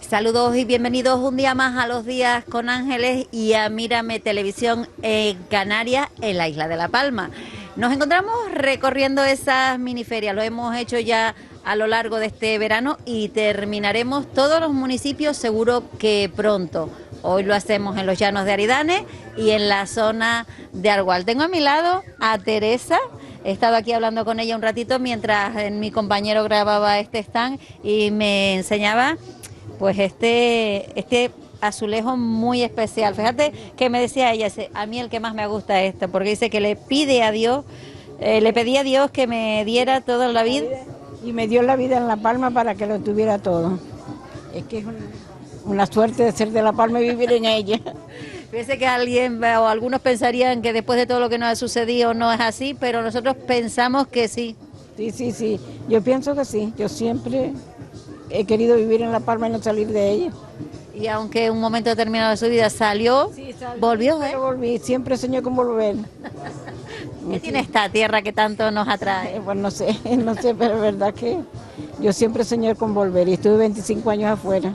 Saludos y bienvenidos un día más a Los Días con Ángeles y a Mírame Televisión en Canarias, en la isla de La Palma. Nos encontramos recorriendo esas miniferias, lo hemos hecho ya a lo largo de este verano y terminaremos todos los municipios seguro que pronto. Hoy lo hacemos en los Llanos de Aridane y en la zona de Argual. Tengo a mi lado a Teresa. He estado aquí hablando con ella un ratito mientras mi compañero grababa este stand y me enseñaba pues este azulejo muy especial. Fíjate que me decía ella, a mí el que más me gusta es este, porque dice que le pide a Dios, le pedí a Dios que me diera toda la vida. Y me dio la vida en La Palma para que lo tuviera todo. Es que es una suerte de ser de La Palma y vivir en ella. Fíjese que alguien o algunos pensarían que después de todo lo que nos ha sucedido no es así, pero nosotros pensamos que sí. Sí. Yo pienso que sí. Yo siempre he querido vivir en La Palma y no salir de ella. Y aunque en un momento determinado de su vida salió, volvió, ¿eh? Pero volví, siempre soñé con volver. ¿Qué tiene esta tierra que tanto nos atrae? Pues no sé, pero es verdad que yo siempre soñé con volver y estuve 25 años afuera.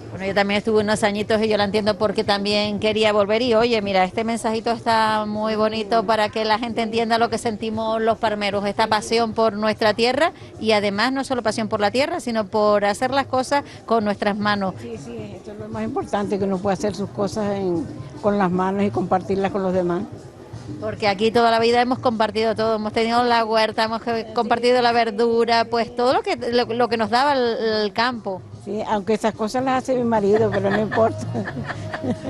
Bueno, yo también estuve unos añitos y yo la entiendo porque también quería volver y oye, mira, este mensajito está muy bonito para que la gente entienda lo que sentimos los palmeros, esta pasión por nuestra tierra y además no solo pasión por la tierra, sino por hacer las cosas con nuestras manos. Sí, esto es lo más importante, que uno puede hacer sus cosas con las manos y compartirlas con los demás. Porque aquí toda la vida hemos compartido todo, hemos tenido la huerta, hemos compartido la verdura, pues todo lo que nos daba el campo. Sí, aunque esas cosas las hace mi marido, pero no importa.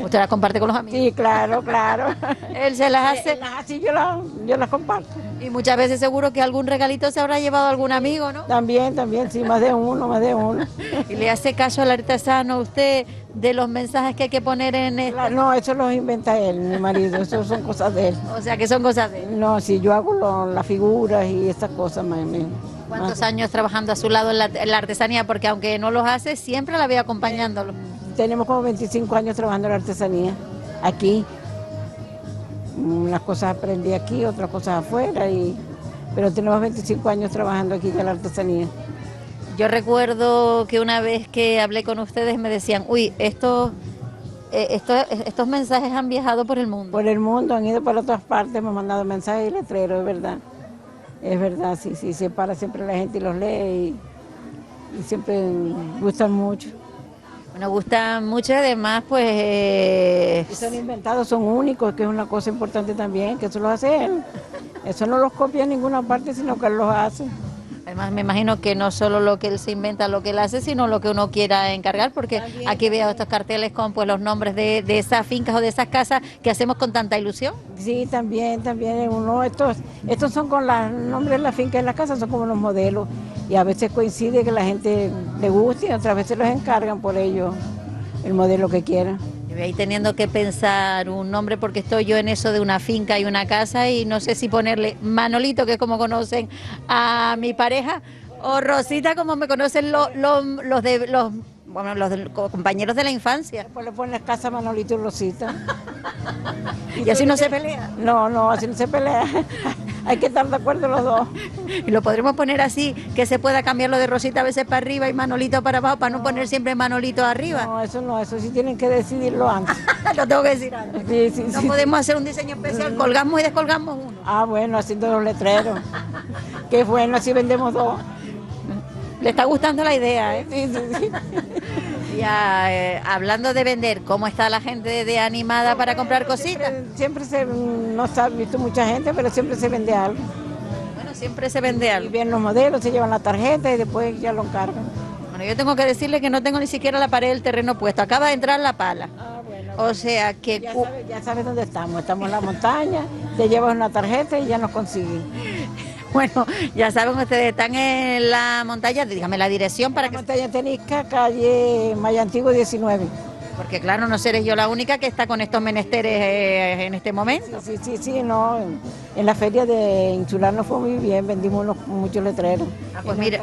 ¿Usted las comparte con los amigos? Sí, claro. Él se las hace. Él las hace y yo las comparto. Y muchas veces seguro que algún regalito se habrá llevado algún amigo, ¿no? También, sí, más de uno. ¿Y le hace caso al artesano usted de los mensajes que hay que poner en esto? No, eso los inventa él, mi marido, eso son cosas de él. O sea, que son cosas de él. No, sí, yo hago las figuras y esas cosas más. ¿Cuántos años trabajando a su lado en la artesanía? Porque aunque no los hace, siempre la veo acompañándolo. Tenemos como 25 años trabajando en la artesanía, aquí. Unas cosas aprendí aquí, otras cosas afuera, pero tenemos 25 años trabajando aquí en la artesanía. Yo recuerdo que una vez que hablé con ustedes me decían, uy, estos mensajes han viajado por el mundo. Por el mundo, han ido para otras partes, hemos mandado mensajes y letreros, es verdad. Es verdad, sí, se para siempre la gente y los lee y siempre gustan mucho. Bueno, gustan mucho, además, pues... Y son inventados, son únicos, que es una cosa importante también, que eso lo hace él. Eso no los copia en ninguna parte, sino que él los hace. Además, me imagino que no solo lo que él se inventa, lo que él hace, sino lo que uno quiera encargar, porque también, aquí veo estos carteles con pues los nombres de esas fincas o de esas casas que hacemos con tanta ilusión. Sí, también, estos son con los nombres de la finca y la casa, son como los modelos, y a veces coincide que la gente le guste y otras veces los encargan por ellos el modelo que quiera. Y ahí teniendo que pensar un nombre, porque estoy yo en eso de una finca y una casa y no sé si ponerle Manolito, que es como conocen a mi pareja, o Rosita, como me conocen los compañeros de la infancia. Después le pones casa Manolito y Rosita. Y así no se pelea. No, así no se pelea. Hay que estar de acuerdo los dos. Y lo podremos poner así, que se pueda cambiar lo de Rosita a veces para arriba y Manolito para abajo, para no poner siempre Manolito arriba. No, eso sí tienen que decidirlo antes. Lo tengo que decir antes. Sí. No podemos hacer un diseño especial, colgamos y descolgamos uno. Ah, bueno, haciendo los letreros. Qué bueno, así vendemos dos. Le está gustando la idea, ¿eh? Sí. Ya, hablando de vender, ¿cómo está la gente de animada para comprar cositas? Siempre no se ha visto mucha gente, pero siempre se vende algo. Bueno, siempre se vende algo. Y vienen los modelos, se llevan la tarjeta y después ya lo encargan. Bueno, yo tengo que decirle que no tengo ni siquiera la pared del terreno puesto, acaba de entrar la pala. Ah, bueno. O sea que... Ya sabes dónde estamos en la montaña, te llevas una tarjeta y ya nos consiguen. Bueno, ya saben ustedes, están en la montaña, dígame la dirección para que... Montaña Tenisca, calle Maya Antiguo 19. Porque claro, no seré yo la única que está con estos menesteres en este momento. Sí, no. En la feria de Insular nos fue muy bien, vendimos muchos letreros. Pues mire,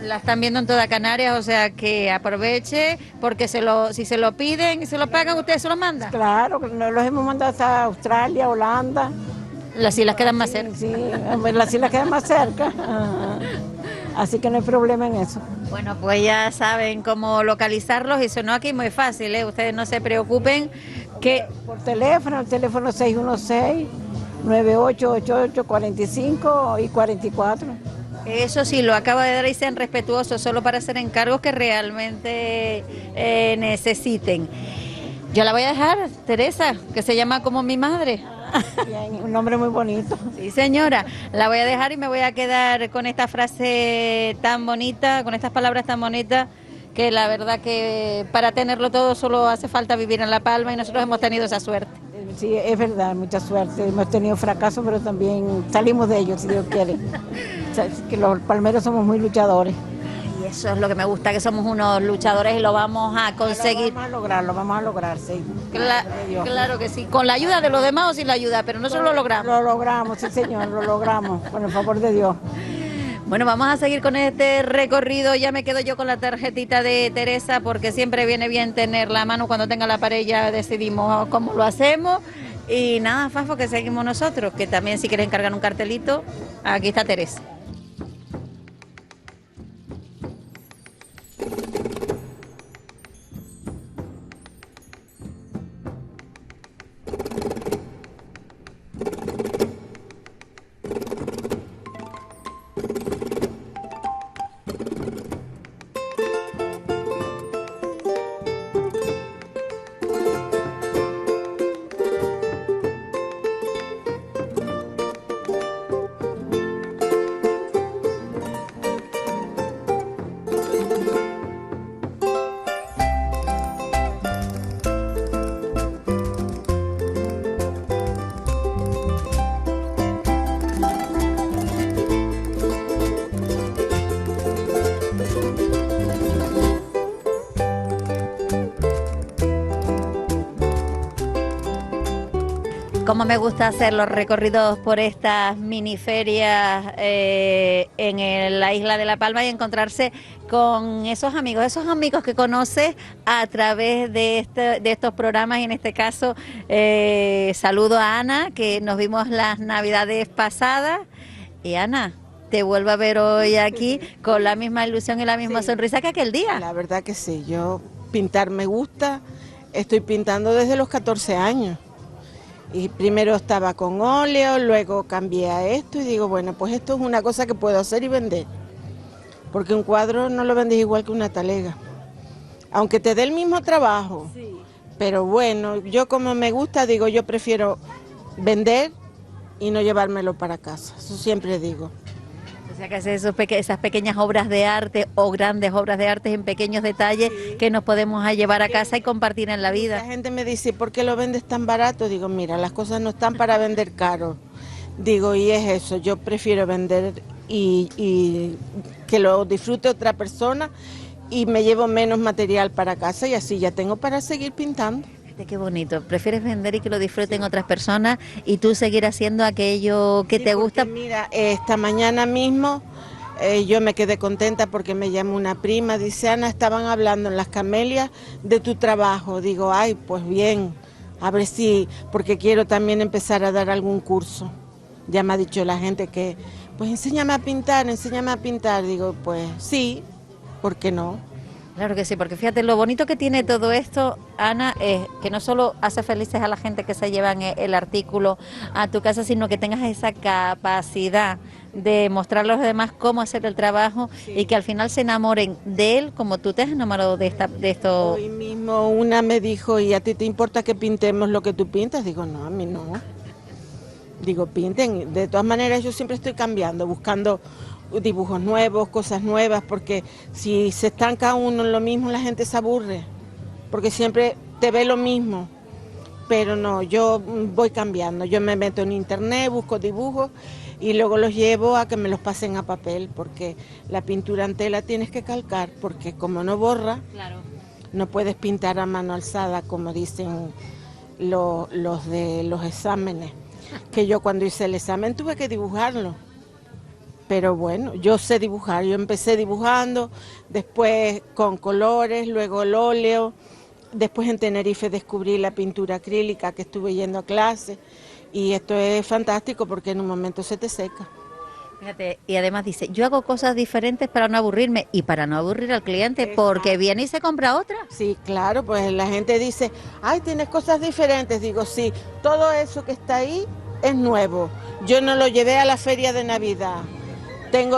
la están viendo en toda Canarias, o sea que aproveche, porque si se lo piden y se lo pagan, ustedes se lo mandan. Claro, nos los hemos mandado hasta Australia, Holanda. Las islas quedan más cerca. Sí, las islas quedan más cerca. así que no hay problema en eso. Bueno, pues ya saben cómo localizarlos y sonó aquí muy fácil, ¿eh? Ustedes no se preocupen que... Por teléfono, el teléfono 616-9888-45 y 44. Eso sí, lo acaba de dar y sean respetuosos, solo para hacer encargos que realmente necesiten. Yo la voy a dejar, Teresa, que se llama como mi madre. Bien, un nombre muy bonito. Sí, señora, la voy a dejar y me voy a quedar con esta frase tan bonita, con estas palabras tan bonitas, que la verdad que para tenerlo todo solo hace falta vivir en La Palma y nosotros hemos tenido esa suerte. Sí, es verdad, mucha suerte. Hemos tenido fracasos, pero también salimos de ellos, si Dios quiere. O sea, es que los palmeros somos muy luchadores. Y eso es lo que me gusta, que somos unos luchadores y lo vamos a conseguir. Lo vamos a lograr, sí. Claro que sí, con la ayuda de los demás o sin la ayuda, pero nosotros lo logramos. Lo logramos, sí señor, lo logramos, con el favor de Dios. Bueno, vamos a seguir con este recorrido. Ya me quedo yo con la tarjetita de Teresa porque siempre viene bien tener la mano cuando tenga la pared, ya decidimos cómo lo hacemos. Y nada, Fafo, que seguimos nosotros, que también si quieres encargar un cartelito, aquí está Teresa. Como me gusta hacer los recorridos por estas miniferias en la isla de La Palma y encontrarse con esos amigos que conoces a través de estos programas y en este caso saludo a Ana, que nos vimos las navidades pasadas. Y Ana, te vuelvo a ver hoy aquí con la misma ilusión y la misma sonrisa que aquel día. La verdad que sí, yo pintar me gusta, estoy pintando desde los 14 años. Y primero estaba con óleo, luego cambié a esto y digo, bueno, pues esto es una cosa que puedo hacer y vender. Porque un cuadro no lo vendes igual que una talega. Aunque te dé el mismo trabajo. Sí. Pero bueno, yo como me gusta, digo, yo prefiero vender y no llevármelo para casa. Eso siempre digo. O sea que hacer esas pequeñas obras de arte o grandes obras de arte en pequeños detalles que nos podemos llevar a casa y compartir en la vida. La gente me dice, ¿por qué lo vendes tan barato? Digo, mira, las cosas no están para vender caro. Digo, y es eso, yo prefiero vender y que lo disfrute otra persona y me llevo menos material para casa y así ya tengo para seguir pintando. Qué bonito, prefieres vender y que lo disfruten otras personas y tú seguir haciendo aquello que te gusta. Mira, esta mañana mismo yo me quedé contenta porque me llamó una prima, dice, Ana, estaban hablando en Las Camelias de tu trabajo. Digo, ay, pues bien, a ver si, porque quiero también empezar a dar algún curso. Ya me ha dicho la gente que, pues enséñame a pintar. Digo, pues sí, ¿por qué no? Claro que sí, porque fíjate, lo bonito que tiene todo esto, Ana, es que no solo hace felices a la gente que se llevan el artículo a tu casa, sino que tengas esa capacidad de mostrar a los demás cómo hacer el trabajo y que al final se enamoren de él como tú te has enamorado de esto. Hoy mismo una me dijo, ¿y a ti te importa que pintemos lo que tú pintas? Digo, no, a mí no. Digo, pinten. De todas maneras yo siempre estoy cambiando, buscando dibujos nuevos, cosas nuevas, porque si se estanca uno en lo mismo la gente se aburre, porque siempre te ve lo mismo, pero no, yo voy cambiando, yo me meto en internet, busco dibujos y luego los llevo a que me los pasen a papel, porque la pintura en tela tienes que calcar, porque como no borra, claro, no puedes pintar a mano alzada como dicen los de los exámenes, que yo cuando hice el examen tuve que dibujarlo. Pero bueno, yo sé dibujar, yo empecé dibujando, después con colores, luego el óleo, después en Tenerife descubrí la pintura acrílica que estuve yendo a clase y esto es fantástico porque en un momento se te seca. Fíjate, y además dice, yo hago cosas diferentes para no aburrirme y para no aburrir al cliente, porque viene y se compra otra. Sí, claro, pues la gente dice, ay, tienes cosas diferentes. Digo, sí, todo eso que está ahí es nuevo. Yo no lo llevé a la feria de Navidad.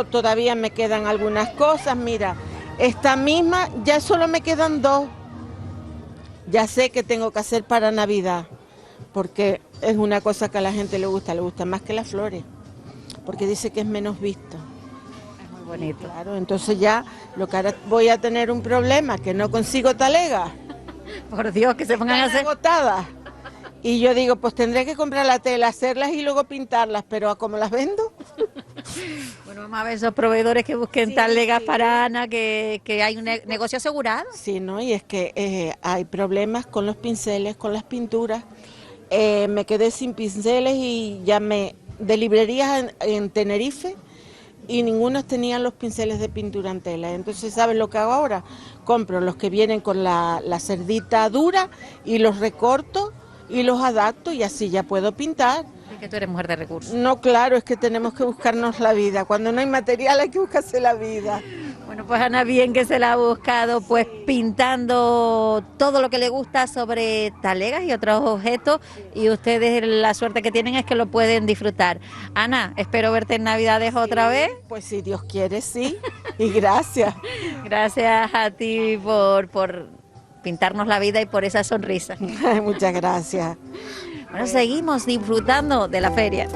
Todavía me quedan algunas cosas, mira, esta misma, ya solo me quedan 2. Ya sé que tengo que hacer para Navidad, porque es una cosa que a la gente le gusta más que las flores, porque dice que es menos visto. Es muy bonito. Claro, entonces ya lo que ahora voy a tener un problema, que no consigo talegas. Por Dios, que se pongan a hacer... agotadas. Y yo digo, pues tendré que comprar la tela, hacerlas y luego pintarlas, pero ¿cómo las vendo? Bueno, vamos a ver esos proveedores que busquen talegas para Ana, que hay un negocio asegurado. Sí, ¿no? Y es que hay problemas con los pinceles, con las pinturas. Me quedé sin pinceles y llamé de librerías en Tenerife y ninguno tenía los pinceles de pintura en tela. Entonces, ¿sabes lo que hago ahora? Compro los que vienen con la cerdita dura y los recorto y los adapto y así ya puedo pintar. Es que tú eres mujer de recursos. No, claro, es que tenemos que buscarnos la vida. Cuando no hay material hay que buscarse la vida. Bueno, pues Ana, bien que se la ha buscado, pues pintando todo lo que le gusta sobre talegas y otros objetos, y ustedes la suerte que tienen es que lo pueden disfrutar. Ana, espero verte en Navidades otra vez. Pues si Dios quiere, sí. Y gracias. Gracias a ti por pintarnos la vida y por esa sonrisa. Muchas gracias. Bueno, seguimos disfrutando de la feria.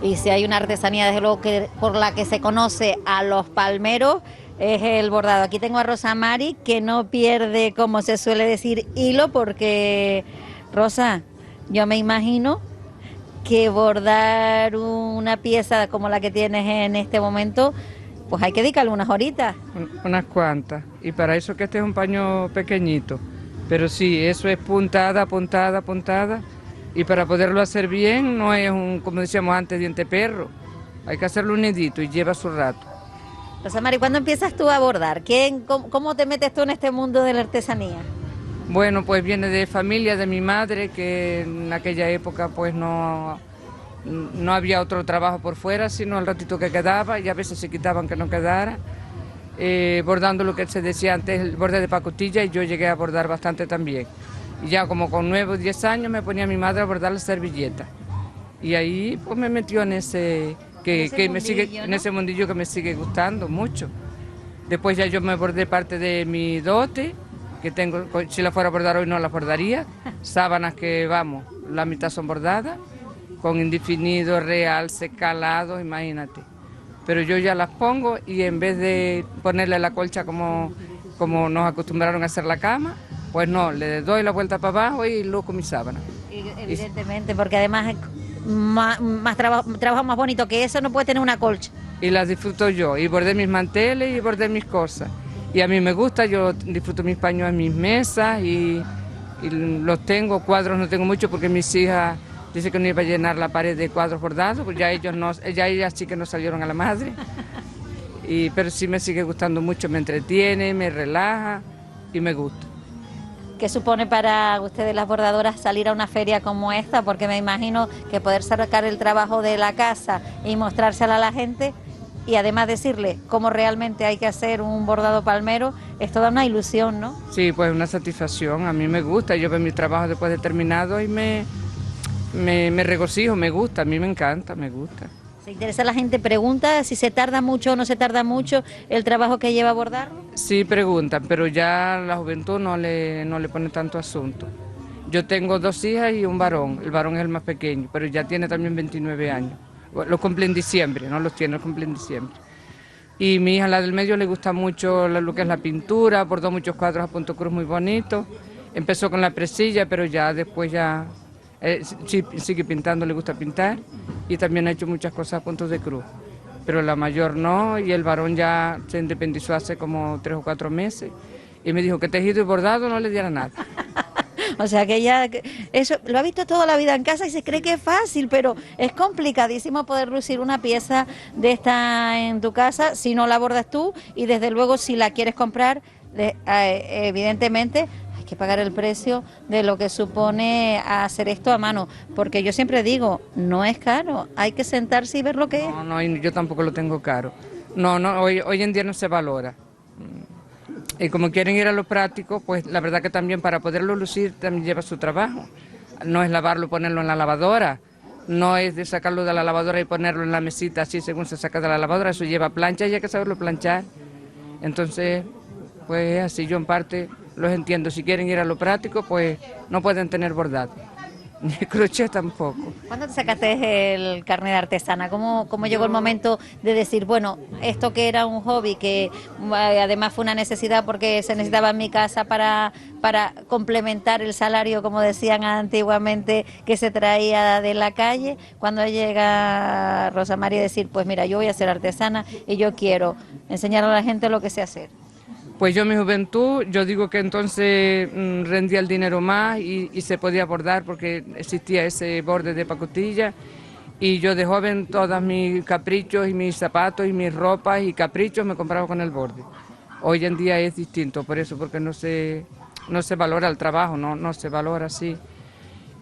Y si hay una artesanía, desde luego, que por la que se conoce a los palmeros, es el bordado. Aquí tengo a Rosa Mari, que no pierde, como se suele decir, hilo, porque, Rosa, yo me imagino que bordar una pieza como la que tienes en este momento, pues hay que dedicarle unas horitas. Unas cuantas, y para eso que este es un paño pequeñito, pero sí, eso es puntada, puntada, puntada. Y para poderlo hacer bien no es como decíamos antes, diente perro. Hay que hacerlo unidito y lleva su rato. Rosa Mari, ¿cuándo empiezas tú a bordar? ¿Cómo te metes tú en este mundo de la artesanía? Bueno, pues viene de familia de mi madre, que en aquella época pues no había otro trabajo por fuera, sino el ratito que quedaba, y a veces se quitaban que no quedara. Bordando lo que se decía antes, el borde de pacotilla, y yo llegué a bordar bastante también. Y ya como con 9 o 10 años me ponía mi madre a bordar las servilletas. Y ahí pues me metió en ese mundillo que me sigue gustando mucho. Después ya yo me bordé parte de mi dote, que tengo, si la fuera a bordar hoy no la bordaría. Sábanas que, vamos, la mitad son bordadas, con indefinido, realce, calado, imagínate. Pero yo ya las pongo y en vez de ponerle la colcha como nos acostumbraron a hacer la cama, pues no, le doy la vuelta para abajo y luego mi sábana. Evidentemente, porque además trabajo más bonito que eso no puede tener una colcha. Y las disfruto yo, y bordé mis manteles y bordé mis cosas. Y a mí me gusta, yo disfruto mis paños en mis mesas y los tengo, cuadros no tengo mucho porque mis hijas dicen que no iba a llenar la pared de cuadros bordados, pues ya ellas sí que no salieron a la madre. Pero sí me sigue gustando mucho, me entretiene, me relaja y me gusta. ¿Qué supone para ustedes las bordadoras salir a una feria como esta? Porque me imagino que poder sacar el trabajo de la casa y mostrársela a la gente y además decirle cómo realmente hay que hacer un bordado palmero, es toda una ilusión, ¿no? Sí, pues una satisfacción, a mí me gusta, yo veo mi trabajo después de terminado y me regocijo, me gusta, a mí me encanta, me gusta. ¿Se interesa la gente? ¿Pregunta si se tarda mucho o no se tarda mucho el trabajo que lleva a bordarlo? Sí, preguntan, pero ya la juventud no le pone tanto asunto. Yo tengo 2 hijas y un varón. El varón es el más pequeño, pero ya tiene también 29 años. Bueno, lo cumple en diciembre, no los tiene, lo cumple en diciembre. Y mi hija, la del medio, le gusta mucho lo que es la pintura, bordó muchos cuadros a punto cruz muy bonitos. Empezó con la presilla, pero ya después ya sí, sigue pintando, le gusta pintar. Y también ha hecho muchas cosas a puntos de cruz. Pero la mayor no, y el varón ya se independizó hace como 3 o 4 meses. Y me dijo que tejido y bordado no le diera nada. O sea que ella, eso lo ha visto toda la vida en casa y se cree que es fácil, pero es complicadísimo poder lucir una pieza de esta en tu casa si no la bordas tú, y desde luego si la quieres comprar, evidentemente hay que pagar el precio de lo que supone hacer esto a mano, porque yo siempre digo, no es caro, hay que sentarse y ver lo que es. No, yo tampoco lo tengo caro. No, hoy en día no se valora. Y como quieren ir a lo práctico, pues la verdad que también para poderlo lucir también lleva su trabajo. No es lavarlo y ponerlo en la lavadora, no es de sacarlo de la lavadora y ponerlo en la mesita así según se saca de la lavadora, eso lleva plancha y hay que saberlo planchar. Entonces, pues así yo en parte los entiendo. Si quieren ir a lo práctico, pues no pueden tener bordado, ni crochet tampoco. ¿Cuándo te sacaste el carnet de artesana? ¿Cómo llegó el momento de decir, bueno, esto que era un hobby, que además fue una necesidad porque se necesitaba en mi casa para complementar el salario, como decían antiguamente, que se traía de la calle, cuando llega Rosa María a decir, pues mira, yo voy a ser artesana y yo quiero enseñar a la gente lo que sé hacer? Pues yo en mi juventud, yo digo que entonces rendía el dinero más y se podía bordar porque existía ese borde de pacotilla, y yo de joven todos mis caprichos y mis zapatos y mis ropas y caprichos me compraba con el borde. Hoy en día es distinto, por eso, porque no se valora el trabajo, no se valora así.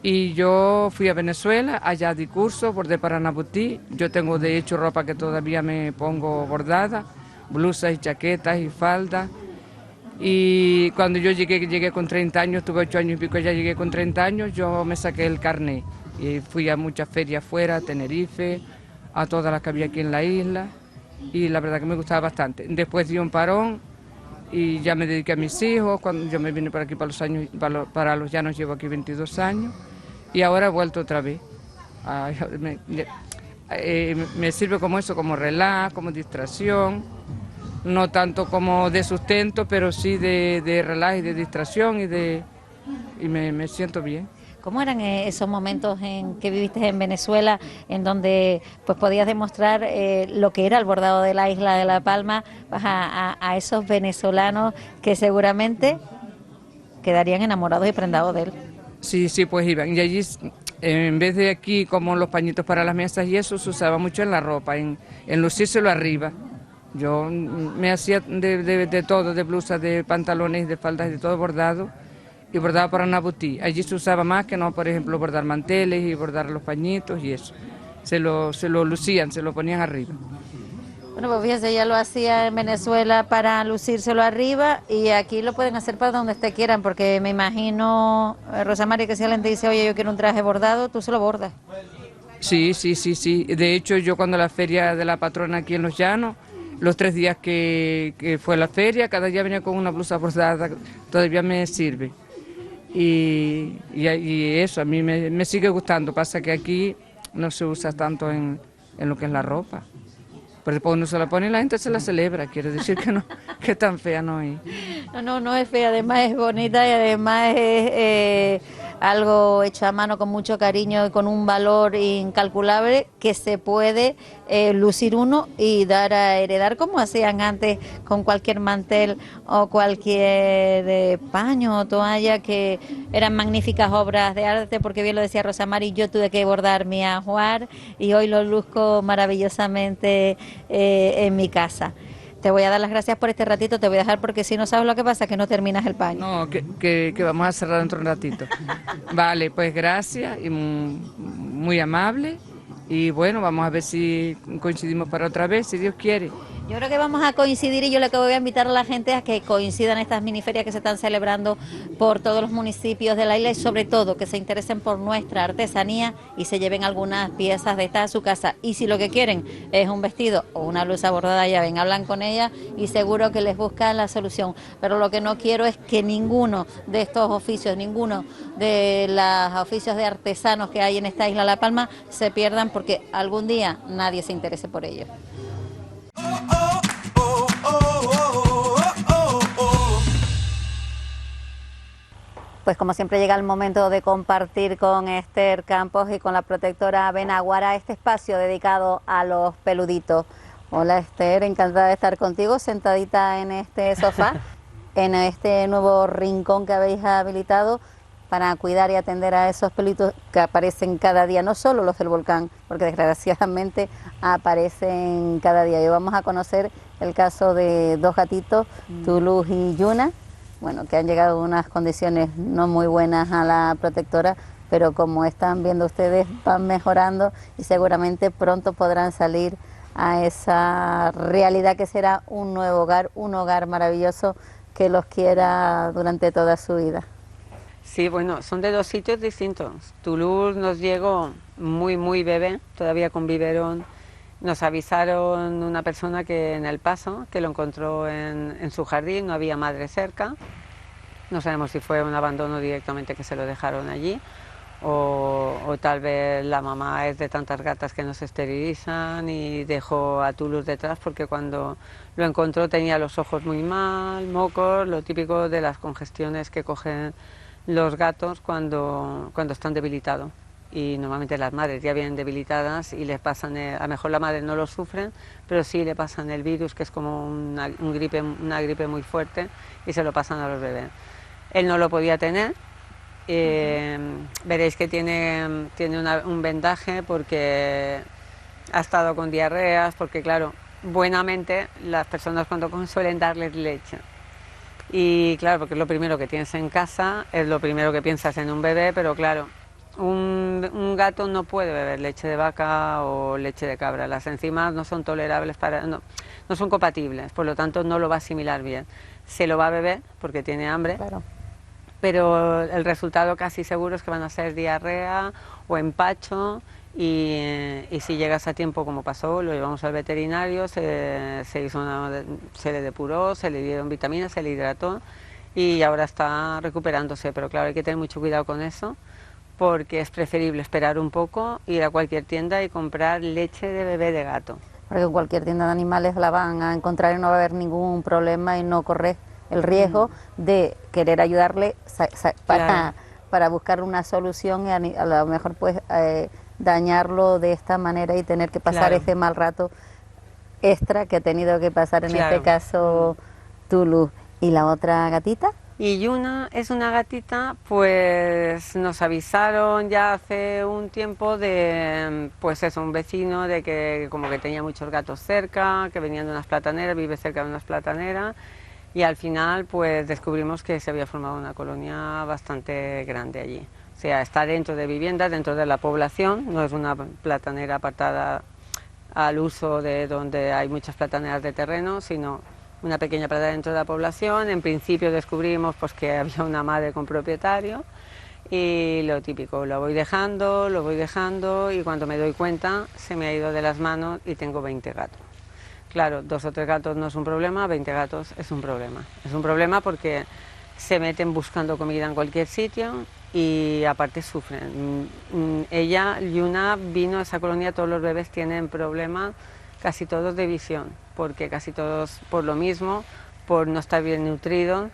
Y yo fui a Venezuela, allá di curso, bordé para Nabutí. Yo tengo de hecho ropa que todavía me pongo bordada, blusas y chaquetas y faldas. Y cuando yo llegué con 30 años, tuve 8 años y pico, ya llegué con 30 años, yo me saqué el carnet y fui a muchas ferias afuera, a Tenerife, a todas las que había aquí en la isla, y la verdad que me gustaba bastante. Después di un parón y ya me dediqué a mis hijos. Cuando yo me vine para aquí para los Llanos, llevo aquí 22 años y ahora he vuelto otra vez. Me sirve como eso, como relax, como distracción. No tanto como de sustento, pero sí de relax y de distracción y me siento bien. ¿Cómo eran esos momentos en que viviste en Venezuela, en donde pues podías demostrar lo que era el bordado de la isla de La Palma a esos venezolanos que seguramente quedarían enamorados y prendados de él? Sí, pues iban. Y allí, en vez de aquí como los pañitos para las mesas y eso, se usaba mucho en la ropa, en lucírselo arriba. Yo me hacía de todo, de blusas, de pantalones, de faldas, de todo bordado, y bordaba para Nabutí. Allí se usaba más que no, por ejemplo, bordar manteles y bordar los pañitos y eso. Se lo lucían, se lo ponían arriba. Bueno, pues fíjense, ella lo hacía en Venezuela para lucírselo arriba, y aquí lo pueden hacer para donde ustedes quieran, porque me imagino, Rosa María, que si alguien te dice, oye, yo quiero un traje bordado, tú se lo bordas. Sí. De hecho, yo cuando la feria de la patrona aquí en Los Llanos, los 3 días que fue la feria, cada día venía con una blusa bordada, todavía me sirve. Y eso, a mí me sigue gustando. Pasa que aquí no se usa tanto en lo que es la ropa. Pero después uno se la pone y la gente se la celebra, quiere decir que no, que tan fea no es. No es fea, además es bonita y además es algo hecho a mano con mucho cariño y con un valor incalculable que se puede lucir uno y dar a heredar, como hacían antes con cualquier mantel o cualquier paño o toalla, que eran magníficas obras de arte, porque bien lo decía Rosa Mari, yo tuve que bordar mi ajuar y hoy lo luzco maravillosamente en mi casa. Te voy a dar las gracias por este ratito, te voy a dejar porque si no sabes lo que pasa, que no terminas el paño. No, que vamos a cerrar dentro de un ratito. Vale, pues gracias y muy amable. Y bueno, vamos a ver si coincidimos para otra vez, si Dios quiere. Yo creo que vamos a coincidir y yo lo que voy a invitar a la gente a que coincidan estas miniferias que se están celebrando por todos los municipios de la isla y sobre todo que se interesen por nuestra artesanía y se lleven algunas piezas de estas a su casa. Y si lo que quieren es un vestido o una blusa bordada, ya ven, hablan con ella y seguro que les buscan la solución. Pero lo que no quiero es que ninguno de estos oficios, ninguno de los oficios de artesanos que hay en esta isla La Palma se pierdan porque algún día nadie se interese por ello. Pues como siempre llega el momento de compartir con Esther Campos y con la protectora Benaguara este espacio dedicado a los peluditos. Hola Esther, encantada de estar contigo, sentadita en este sofá, en este nuevo rincón que habéis habilitado para cuidar y atender a esos peluditos que aparecen cada día, no solo los del volcán, porque desgraciadamente aparecen cada día. Hoy vamos a conocer el caso de dos gatitos, Toulouse y Yuna, bueno, que han llegado en unas condiciones no muy buenas a la protectora, pero como están viendo ustedes, van mejorando y seguramente pronto podrán salir a esa realidad que será un nuevo hogar, un hogar maravilloso que los quiera durante toda su vida. Sí, bueno, son de dos sitios distintos. Toulouse nos llegó muy bebé, todavía con biberón. Nos avisaron una persona que en El Paso, que lo encontró en su jardín, no había madre cerca. No sabemos si fue un abandono directamente que se lo dejaron allí o tal vez la mamá es de tantas gatas que no se esterilizan y dejó a Toulouse detrás porque cuando lo encontró tenía los ojos muy mal, mocos, lo típico de las congestiones que cogen los gatos cuando están debilitados. Y normalmente las madres ya vienen debilitadas y les pasan, a lo mejor la madre no lo sufren, pero sí le pasan el virus, que es como una gripe muy fuerte, y se lo pasan a los bebés. Él no lo podía tener, veréis que tiene un vendaje porque ha estado con diarreas, porque claro, buenamente las personas cuando comen suelen darles leche. Y claro, porque es lo primero que tienes en casa, es lo primero que piensas en un bebé, pero claro, un gato no puede beber leche de vaca o leche de cabra. Las enzimas no son tolerables, no son compatibles, por lo tanto no lo va a asimilar bien. Se lo va a beber porque tiene hambre, claro, pero el resultado casi seguro es que van a ser diarrea o empacho y si llegas a tiempo como pasó, lo llevamos al veterinario, se le depuró, se le dieron vitaminas, se le hidrató y ahora está recuperándose, pero claro, hay que tener mucho cuidado con eso, porque es preferible esperar un poco, ir a cualquier tienda y comprar leche de bebé de gato. Porque en cualquier tienda de animales la van a encontrar y no va a haber ningún problema y no correr el riesgo de querer ayudarle para buscar una solución y a lo mejor pues dañarlo de esta manera y tener que pasar ese mal rato extra que ha tenido que pasar en este caso Toulouse. ¿Y la otra gatita? Y Yuna es una gatita, pues nos avisaron ya hace un tiempo de, pues eso, un vecino de que como que tenía muchos gatos cerca, que venían de unas plataneras, vive cerca de unas plataneras, y al final pues descubrimos que se había formado una colonia bastante grande allí. O sea, está dentro de viviendas, dentro de la población, no es una platanera apartada al uso de donde hay muchas plataneras de terreno, sino una pequeña pradera dentro de la población. En principio descubrimos pues que había una madre con propietario y lo típico, lo voy dejando y cuando me doy cuenta se me ha ido de las manos y tengo 20 gatos. Claro, 2 o 3 gatos no es un problema, 20 gatos es un problema. Es un problema porque se meten buscando comida en cualquier sitio y aparte sufren. Ella, Yuna, vino a esa colonia, todos los bebés tienen problemas, casi todos de visión, porque casi todos por lo mismo, por no estar bien nutridos,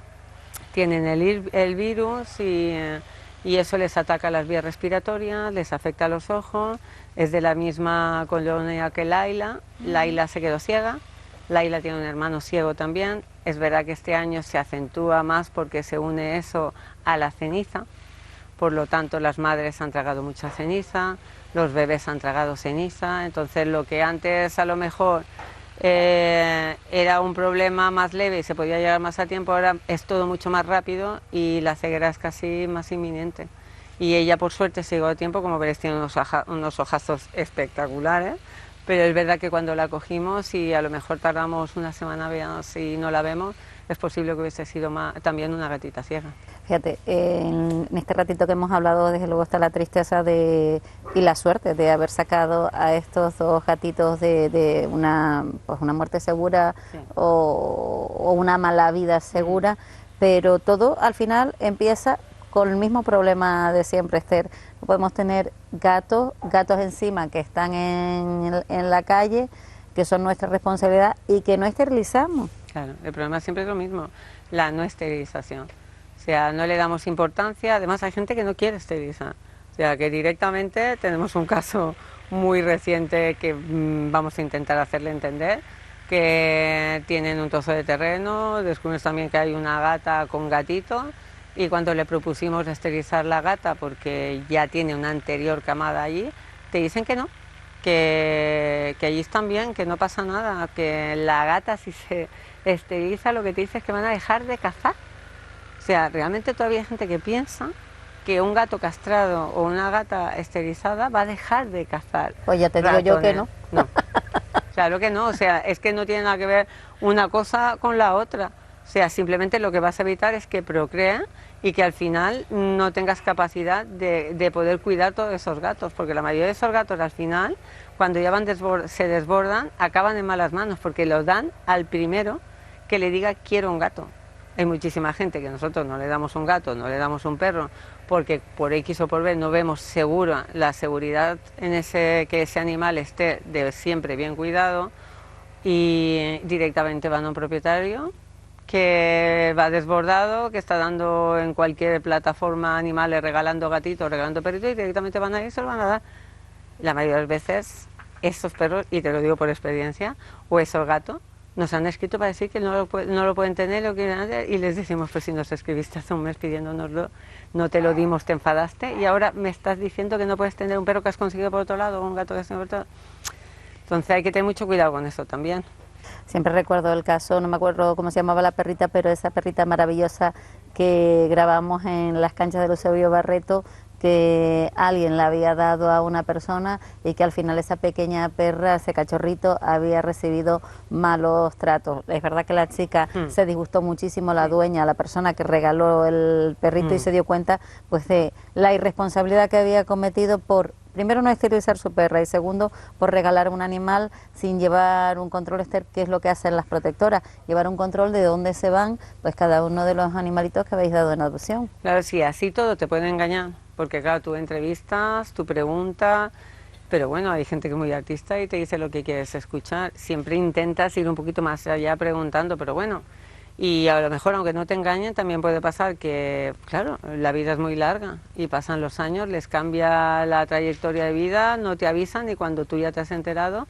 tienen el virus y eso les ataca las vías respiratorias, les afecta a los ojos. Es de la misma colonia que Laila. Laila se quedó ciega, Laila tiene un hermano ciego también. Es verdad que este año se acentúa más porque se une eso a la ceniza, por lo tanto las madres han tragado mucha ceniza, los bebés han tragado ceniza, entonces lo que antes a lo mejor era un problema más leve y se podía llegar más a tiempo, ahora es todo mucho más rápido y la ceguera es casi más inminente. Y ella por suerte se llegó a tiempo, como veréis tiene unos ojazos espectaculares, pero es verdad que cuando la cogimos y a lo mejor tardamos una semana si no la vemos, es posible que hubiese sido también una gatita ciega. Fíjate, en este ratito que hemos hablado, desde luego está la tristeza y la suerte de haber sacado a estos dos gatitos de una muerte segura, sí, o una mala vida segura, pero todo al final empieza con el mismo problema de siempre, Esther. Podemos tener gatos encima que están en la calle, que son nuestra responsabilidad y que no esterilizamos. Claro, el problema siempre es lo mismo, la no esterilización. O sea, no le damos importancia, además hay gente que no quiere esterilizar. O sea, que directamente tenemos un caso muy reciente que vamos a intentar hacerle entender, que tienen un trozo de terreno, descubrimos también que hay una gata con gatito, y cuando le propusimos esterilizar la gata porque ya tiene una anterior camada allí, te dicen que no, que allí están bien, que no pasa nada, que la gata si se esteriliza lo que te dice es que van a dejar de cazar. O sea, realmente todavía hay gente que piensa que un gato castrado o una gata esterilizada va a dejar de cazar. Pues ya te digo yo que no. No, claro que no, o sea, es que no tiene nada que ver una cosa con la otra. O sea, simplemente lo que vas a evitar es que procreen y que al final no tengas capacidad de poder cuidar todos esos gatos, porque la mayoría de esos gatos al final, cuando ya se desbordan, acaban en malas manos, porque los dan al primero que le diga quiero un gato. Hay muchísima gente que nosotros no le damos un gato, no le damos un perro, porque por X o por B no vemos segura la seguridad en que ese animal esté de siempre bien cuidado, y directamente van a un propietario que va desbordado, que está dando en cualquier plataforma animales, regalando gatitos, regalando perritos, y directamente van a ir y se lo van a dar. La mayoría de las veces esos perros, y te lo digo por experiencia, o esos gatos, nos han escrito para decir que no lo pueden tener, lo quieren hacer, y les decimos, pues si nos escribiste hace un mes pidiéndonoslo, no te lo dimos, te enfadaste, y ahora me estás diciendo que no puedes tener un perro que has conseguido por otro lado, o un gato que has conseguido por otro lado. Entonces hay que tener mucho cuidado con eso también. Siempre recuerdo el caso, no me acuerdo cómo se llamaba la perrita, pero esa perrita maravillosa que grabamos en las canchas de Eusebio Barreto, que alguien la había dado a una persona y que al final esa pequeña perra, ese cachorrito, había recibido malos tratos. Es verdad que la chica se disgustó muchísimo, la dueña, la persona que regaló el perrito, y se dio cuenta pues de la irresponsabilidad que había cometido por, primero, no esterilizar su perra, y segundo, por regalar un animal sin llevar un control, Esther, que es lo que hacen las protectoras, llevar un control de dónde se van pues cada uno de los animalitos que habéis dado en adopción. Claro, sí, así todo te pueden engañar, porque claro, tú entrevistas, tú preguntas, pero bueno, hay gente que es muy artista y te dice lo que quieres escuchar. Siempre intentas ir un poquito más allá preguntando, pero bueno, y a lo mejor aunque no te engañen, también puede pasar que, claro, la vida es muy larga y pasan los años, les cambia la trayectoria de vida, no te avisan, y cuando tú ya te has enterado,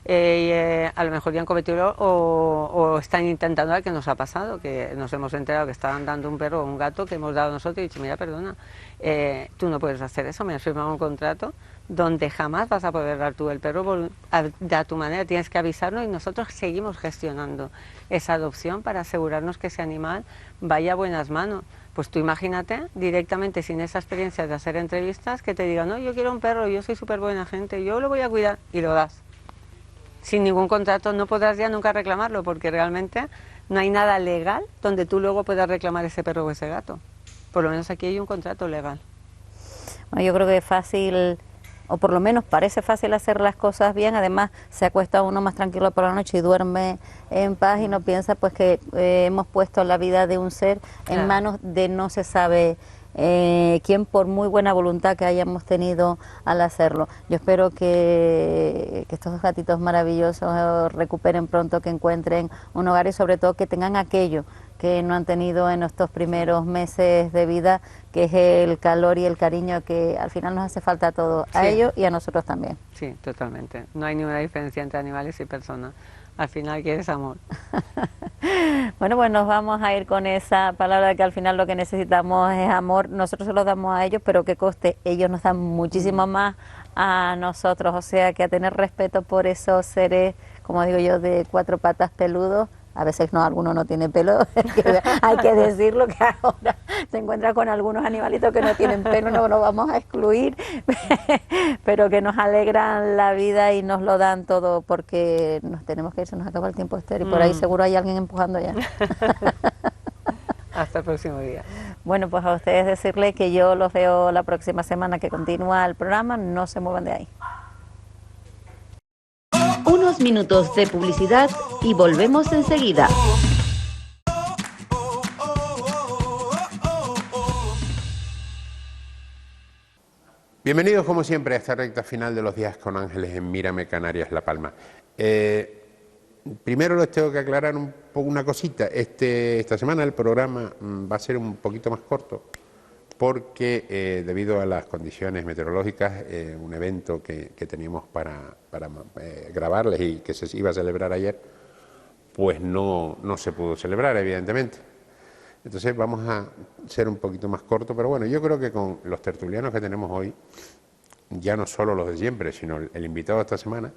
a lo mejor ya han cometido o están intentando, que nos ha pasado, que nos hemos enterado que estaban dando un perro o un gato que hemos dado nosotros, y he dicho, mira, perdona, tú no puedes hacer eso, me has firmado un contrato donde jamás vas a poder dar tú el perro a tu manera, tienes que avisarnos, y nosotros seguimos gestionando esa adopción para asegurarnos que ese animal vaya a buenas manos. Pues tú imagínate, directamente sin esa experiencia de hacer entrevistas, que te digan, no, yo quiero un perro, yo soy súper buena gente, yo lo voy a cuidar, y lo das. Sin ningún contrato no podrás ya nunca reclamarlo, porque realmente no hay nada legal donde tú luego puedas reclamar ese perro o ese gato. Por lo menos aquí hay un contrato legal. Bueno, yo creo que es fácil, o por lo menos parece fácil hacer las cosas bien. Además se acuesta uno más tranquilo por la noche y duerme en paz, y no piensa pues que hemos puesto la vida de un ser en manos de no se sabe quién, por muy buena voluntad que hayamos tenido al hacerlo. Yo espero que estos dos gatitos maravillosos recuperen pronto, que encuentren un hogar, y sobre todo que tengan aquello que no han tenido en estos primeros meses de vida, que es el calor y el cariño que al final nos hace falta a todos, a ellos y a nosotros también. Sí, totalmente. No hay ninguna diferencia entre animales y personas. Al final quieres amor. Bueno, pues nos vamos a ir con esa palabra de que al final lo que necesitamos es amor. Nosotros se lo damos a ellos, pero que coste, ellos nos dan muchísimo más a nosotros. O sea, que a tener respeto por esos seres, como digo yo, de cuatro patas peludos. A veces no, alguno no tiene pelo, hay que decirlo, que ahora te encuentras con algunos animalitos que no tienen pelo, no nos vamos a excluir, pero que nos alegran la vida y nos lo dan todo, porque nos tenemos que ir, se nos acaba el tiempo, Esther, y por ahí seguro hay alguien empujando ya. Hasta el próximo día. Bueno, pues a ustedes decirles que yo los veo la próxima semana que continúa el programa, no se muevan de ahí. Unos minutos de publicidad y volvemos enseguida. Bienvenidos como siempre a esta recta final de los días con Ángeles en Mírame Canarias La Palma. Primero les tengo que aclarar una cosita. Esta semana el programa va a ser un poquito más corto porque debido a las condiciones meteorológicas, un evento que teníamos para grabarles y que se iba a celebrar ayer, pues no se pudo celebrar, evidentemente. Entonces vamos a ser un poquito más corto, pero bueno, yo creo que con los tertulianos que tenemos hoy, ya no solo los de siempre, sino el invitado de esta semana,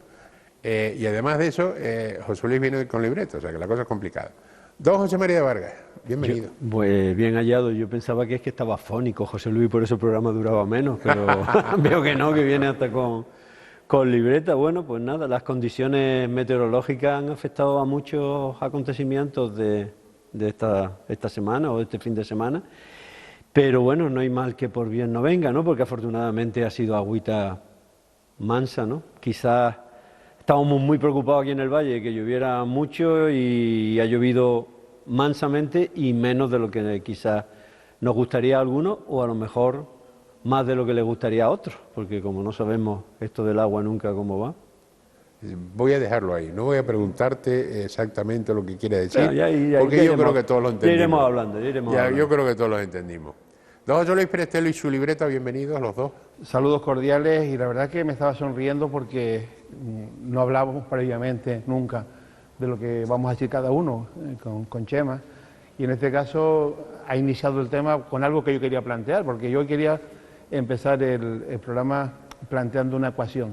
y además de eso, José Luis viene con libreto, o sea que la cosa es complicada. Don José María Vargas, bienvenido. Pues bien hallado, yo pensaba que es que estaba afónico José Luis, por eso el programa duraba menos, pero veo que no, que viene hasta con libreta. Bueno, pues nada, las condiciones meteorológicas han afectado a muchos acontecimientos de esta semana o de este fin de semana, pero bueno, no hay mal que por bien no venga, ¿no? Porque afortunadamente ha sido agüita mansa, ¿no? Quizás estábamos muy preocupados aquí en el valle que lloviera mucho y ha llovido mansamente y menos de lo que quizás nos gustaría a algunos, o a lo mejor más de lo que les gustaría a otros, porque como no sabemos esto del agua nunca cómo va. Voy a dejarlo ahí, no voy a preguntarte exactamente lo que quiere decir, porque ya yo creo que todos lo entendimos. Ya iremos hablando. Yo creo que todos lo entendimos. Don José Luis Prestelo y su libreta, bienvenidos los dos. Saludos cordiales, y la verdad que me estaba sonriendo porque no hablábamos previamente nunca de lo que vamos a decir cada uno con Chema, y en este caso ha iniciado el tema con algo que yo quería plantear, porque yo quería empezar el programa planteando una ecuación.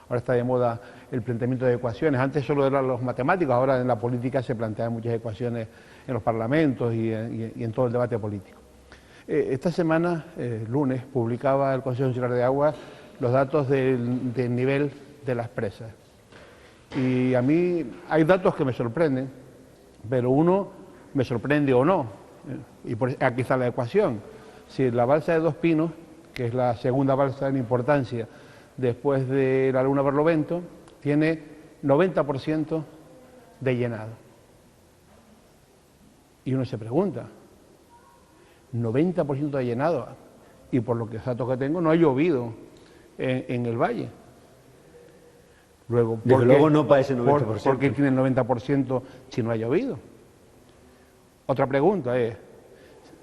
Ahora está de moda el planteamiento de ecuaciones. Antes solo eran los matemáticos, ahora en la política se plantean muchas ecuaciones en los parlamentos y en todo el debate político. Esta semana, lunes, publicaba el Consejo Insular de Agua los datos del nivel de las presas. Y a mí hay datos que me sorprenden, pero uno me sorprende o no. Y aquí está la ecuación. Si la balsa de Dos Pinos, que es la segunda balsa en importancia después de la Laguna Barlovento, tiene 90% de llenado. Y uno se pregunta, 90% de llenado, y por lo que datos que tengo no ha llovido en el valle. Luego, luego no para ese 90%. ¿Por qué tiene el 90% si no ha llovido? Otra pregunta es,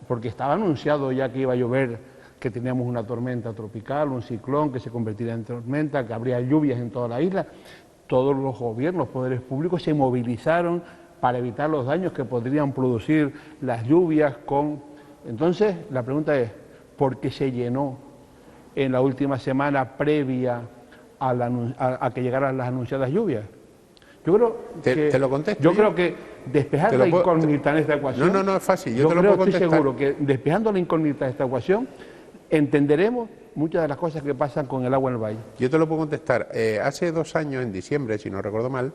porque estaba anunciado ya que iba a llover, que teníamos una tormenta tropical, un ciclón que se convertiría en tormenta, que habría lluvias en toda la isla. Todos los gobiernos, poderes públicos se movilizaron para evitar los daños que podrían producir las lluvias Entonces, la pregunta es, ¿por qué se llenó en la última semana previa a que llegaran las anunciadas lluvias? Yo creo ¿Te lo contesto? Yo creo que despejar la incógnita en esta ecuación... No, es fácil, yo te lo puedo contestar. Estoy seguro que despejando la incógnita de esta ecuación, entenderemos muchas de las cosas que pasan con el agua en el valle. Yo te lo puedo contestar. Hace 2 años, en diciembre, si no recuerdo mal,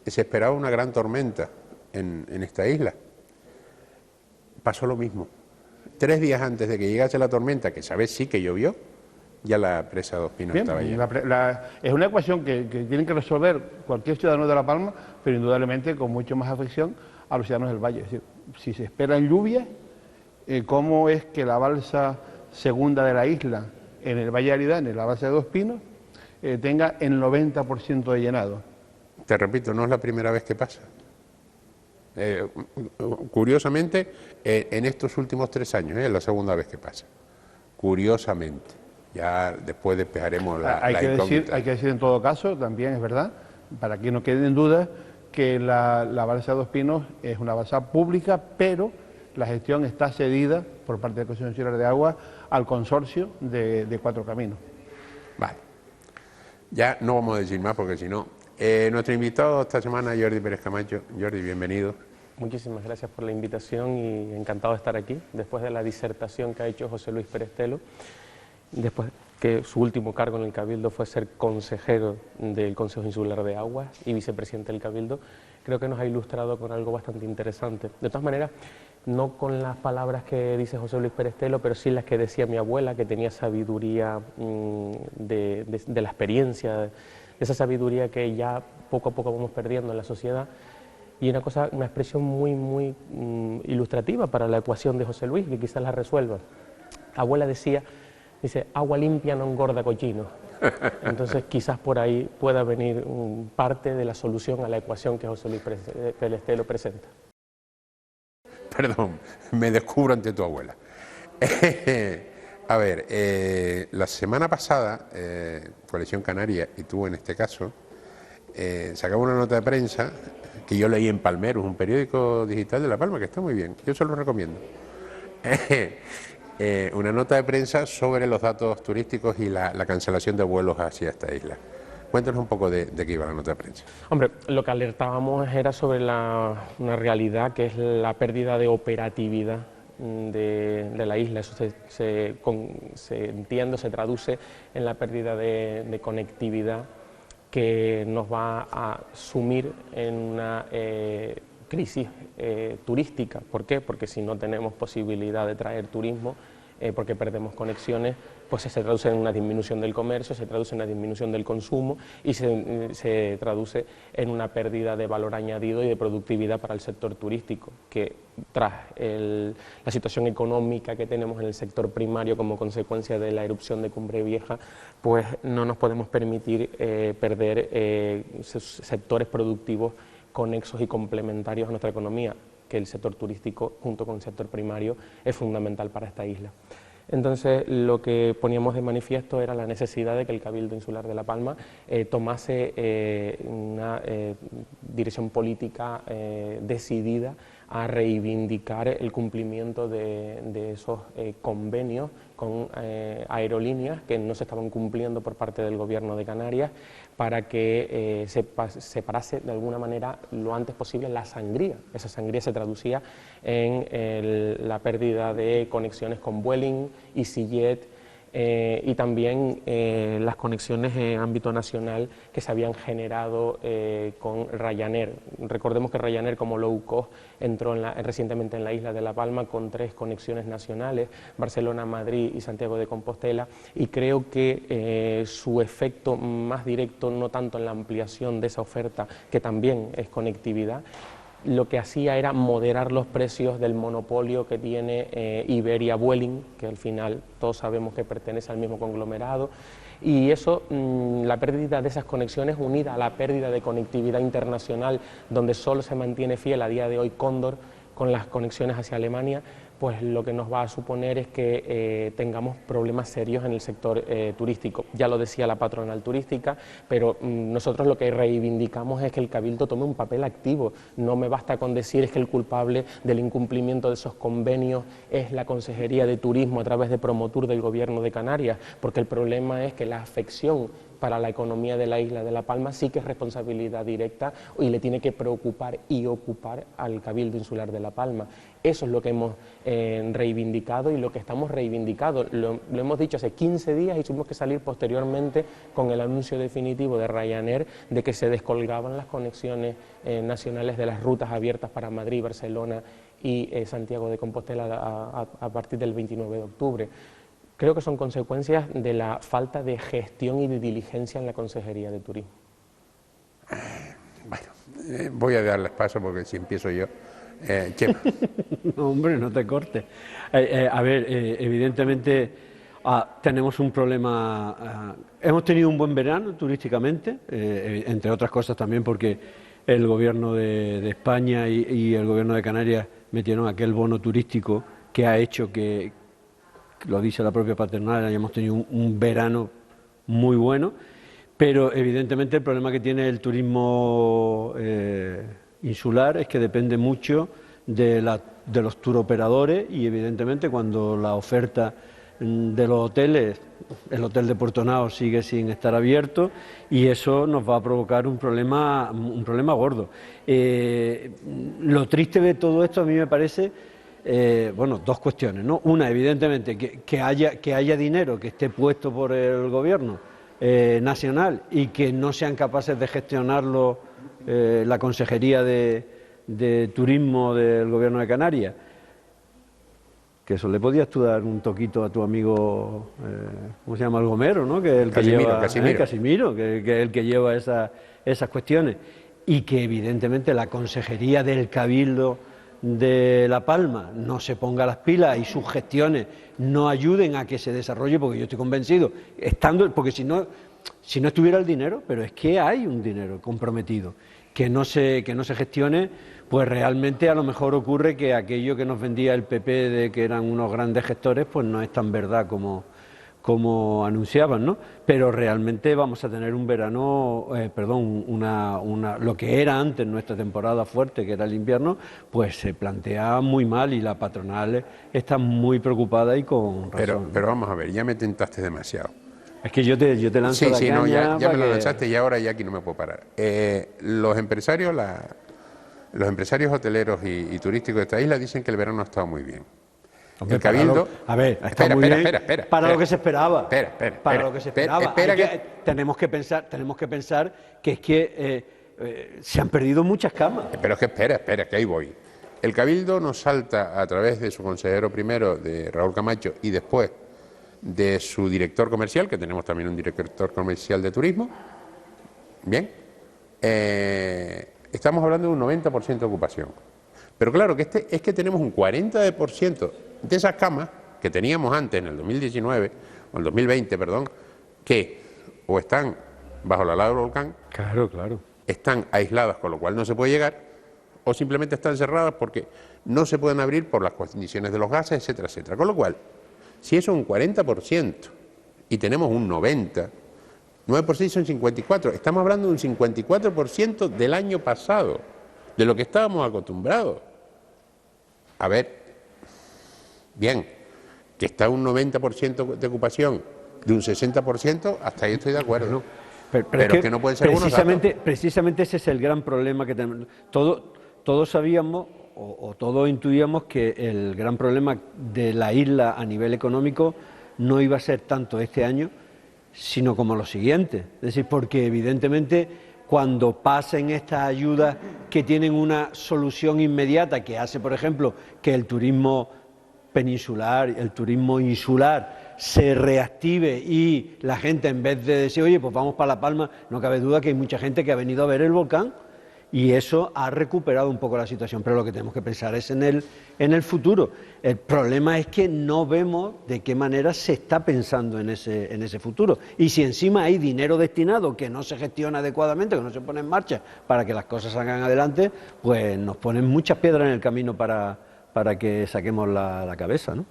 se esperaba una gran tormenta en esta isla. Pasó lo mismo. 3 días antes de que llegase la tormenta, que esa vez sí que llovió, ya la presa Dos Pinos estaba llena. Es una ecuación que tienen que resolver cualquier ciudadano de La Palma, pero indudablemente con mucho más afección a los ciudadanos del valle. Es decir, si se esperan lluvias, ¿cómo es que la balsa segunda de la isla, en el Valle de Aridane, en la balsa de Dos Pinos, tenga el 90% de llenado? Te repito, no es la primera vez que pasa. Curiosamente, en estos últimos 3 años, es la segunda vez que pasa. Curiosamente. Ya después despejaremos la incógnita. Hay que decir en todo caso, también es verdad, para que no queden dudas, que la balsa de Dos Pinos es una balsa pública, pero la gestión está cedida por parte del Consejo Insular de Agua al consorcio de Cuatro Caminos. Vale. Ya no vamos a decir más porque si no... nuestro invitado esta semana, Jordi Pérez Camacho. Jordi, bienvenido. Muchísimas gracias por la invitación y encantado de estar aquí, después de la disertación que ha hecho José Luis Perestelo, después que su último cargo en el Cabildo fue ser consejero del Consejo Insular de Aguas y vicepresidente del Cabildo. Creo que nos ha ilustrado con algo bastante interesante. De todas maneras, no con las palabras que dice José Luis Perestelo, pero sí las que decía mi abuela, que tenía sabiduría de la experiencia, de esa sabiduría que ya poco a poco vamos perdiendo en la sociedad. Y una expresión muy ilustrativa para la ecuación de José Luis, que quizás la resuelva. Abuela dice, agua limpia no engorda cochino. Entonces quizás por ahí pueda venir parte de la solución a la ecuación que José Luis Perestelo presenta. Perdón, me descubro ante tu abuela. A ver, la semana pasada, Coalición Canaria, y tú en este caso, sacamos una nota de prensa que yo leí en Palmeros, un periódico digital de La Palma, que está muy bien, yo se lo recomiendo. Una nota de prensa sobre los datos turísticos y la cancelación de vuelos hacia esta isla. Cuéntanos un poco de qué iba la nota de prensa. Hombre, lo que alertábamos era sobre una realidad que es la pérdida de operatividad de la isla. Eso se entiende, se traduce en la pérdida de conectividad que nos va a sumir en una crisis turística. ¿Por qué? Porque si no tenemos posibilidad de traer turismo, porque perdemos conexiones, pues se traduce en una disminución del comercio, se traduce en una disminución del consumo y se traduce en una pérdida de valor añadido y de productividad para el sector turístico, que tras la situación económica que tenemos en el sector primario como consecuencia de la erupción de Cumbre Vieja, pues no nos podemos permitir perder sectores productivos conexos y complementarios a nuestra economía, que el sector turístico, junto con el sector primario, es fundamental para esta isla. Entonces, lo que poníamos de manifiesto era la necesidad de que el Cabildo Insular de La Palma tomase una dirección política decidida a reivindicar el cumplimiento de esos convenios con aerolíneas que no se estaban cumpliendo por parte del Gobierno de Canarias, para que se parase de alguna manera lo antes posible la sangría. Esa sangría se traducía en la pérdida de conexiones con Vueling, EasyJet, y también las conexiones en ámbito nacional que se habían generado con Ryanair. Recordemos que Ryanair, como low cost, entró recientemente en la isla de La Palma con 3 conexiones nacionales, Barcelona, Madrid y Santiago de Compostela, y creo que su efecto más directo, no tanto en la ampliación de esa oferta, que también es conectividad, lo que hacía era moderar los precios del monopolio que tiene Iberia Vueling, que al final todos sabemos que pertenece al mismo conglomerado, y eso, la pérdida de esas conexiones unida a la pérdida de conectividad internacional, donde solo se mantiene fiel a día de hoy Cóndor con las conexiones hacia Alemania, pues lo que nos va a suponer es que tengamos problemas serios en el sector turístico. Ya lo decía la patronal turística, pero nosotros lo que reivindicamos es que el Cabildo tome un papel activo. No me basta con decir es que el culpable del incumplimiento de esos convenios es la Consejería de Turismo a través de Promotur del Gobierno de Canarias, porque el problema es que la afección para la economía de la isla de La Palma sí que es responsabilidad directa y le tiene que preocupar y ocupar al Cabildo Insular de La Palma. Eso es lo que hemos reivindicado y lo que estamos reivindicando. Lo hemos dicho hace 15 días y tuvimos que salir posteriormente con el anuncio definitivo de Ryanair de que se descolgaban las conexiones nacionales de las rutas abiertas para Madrid, Barcelona y Santiago de Compostela a partir del 29 de octubre. Creo que son consecuencias de la falta de gestión y de diligencia en la Consejería de Turismo. Bueno, voy a darles paso porque si empiezo yo... Chema. No, hombre, no te cortes. A ver, evidentemente tenemos un problema. Hemos tenido un buen verano turísticamente, entre otras cosas también porque el Gobierno de España y el Gobierno de Canarias metieron aquel bono turístico que ha hecho que, lo dice la propia patronal, hayamos tenido un verano muy bueno, pero evidentemente el problema que tiene el turismo insular es que depende mucho de los turoperadores y evidentemente cuando la oferta de los hoteles, el hotel de Puerto Nao sigue sin estar abierto y eso nos va a provocar un problema gordo. Lo triste de todo esto a mí me parece, bueno, dos cuestiones, ¿no? Una, evidentemente, que haya dinero que esté puesto por el gobierno nacional y que no sean capaces de gestionarlo la Consejería de Turismo del Gobierno de Canarias. Que eso le podías tú dar un toquito a tu amigo, ¿cómo se llama? El Gomero, ¿no? Que es el que lleva, Casimiro, que es el que lleva esas cuestiones. Y que evidentemente la Consejería del Cabildo de La Palma no se ponga las pilas y sus gestiones no ayuden a que se desarrolle, porque yo estoy convencido, porque si no estuviera el dinero, pero es que hay un dinero comprometido, que no se gestione, pues realmente a lo mejor ocurre que aquello que nos vendía el PP de que eran unos grandes gestores, pues no es tan verdad como anunciaban, ¿no? Pero realmente vamos a tener un verano, lo que era antes nuestra temporada fuerte, que era el invierno, pues se plantea muy mal y la patronal está muy preocupada y con razón. Pero vamos a ver, ya me tentaste demasiado. Es que yo te lanzo la caña. No, ya me lo lanzaste y ahora ya aquí no me puedo parar. Los empresarios hoteleros y turísticos de esta isla dicen que el verano ha estado muy bien. Hombre, el Cabildo... Espera. Para lo que se esperaba. Tenemos que pensar que es que se han perdido muchas camas. Pero es que espera, que ahí voy. El Cabildo nos salta a través de su consejero primero, de Raúl Camacho, y después de su director comercial, que tenemos también un director comercial de turismo. Bien. Estamos hablando de un 90% de ocupación. Pero claro, que es que tenemos un 40% de esas camas que teníamos antes, en el 2019, o el 2020, perdón, que o están bajo la lava del volcán, claro, están aisladas, con lo cual no se puede llegar, o simplemente están cerradas porque no se pueden abrir por las condiciones de los gases, etcétera, etcétera. Con lo cual, si eso es un 40% y tenemos un 90%, 9 por 6 son 54. Estamos hablando de un 54% del año pasado, de lo que estábamos acostumbrados. A ver, bien, que está un 90% de ocupación, de un 60%, hasta ahí estoy de acuerdo. No, pero es que no pueden ser precisamente ese es el gran problema que tenemos. Todos sabíamos o todos intuíamos que el gran problema de la isla a nivel económico no iba a ser tanto este año, sino como los siguientes. Es decir, porque evidentemente cuando pasen estas ayudas que tienen una solución inmediata, que hace, por ejemplo, que el turismo peninsular, el turismo insular se reactive y la gente, en vez de decir, oye, pues vamos para La Palma, no cabe duda que hay mucha gente que ha venido a ver el volcán y eso ha recuperado un poco la situación, pero lo que tenemos que pensar es en el futuro. El problema es que no vemos de qué manera se está pensando en ese futuro. Y si encima hay dinero destinado que no se gestiona adecuadamente, que no se pone en marcha para que las cosas salgan adelante, pues nos ponen muchas piedras en el camino para que saquemos la cabeza, ¿no?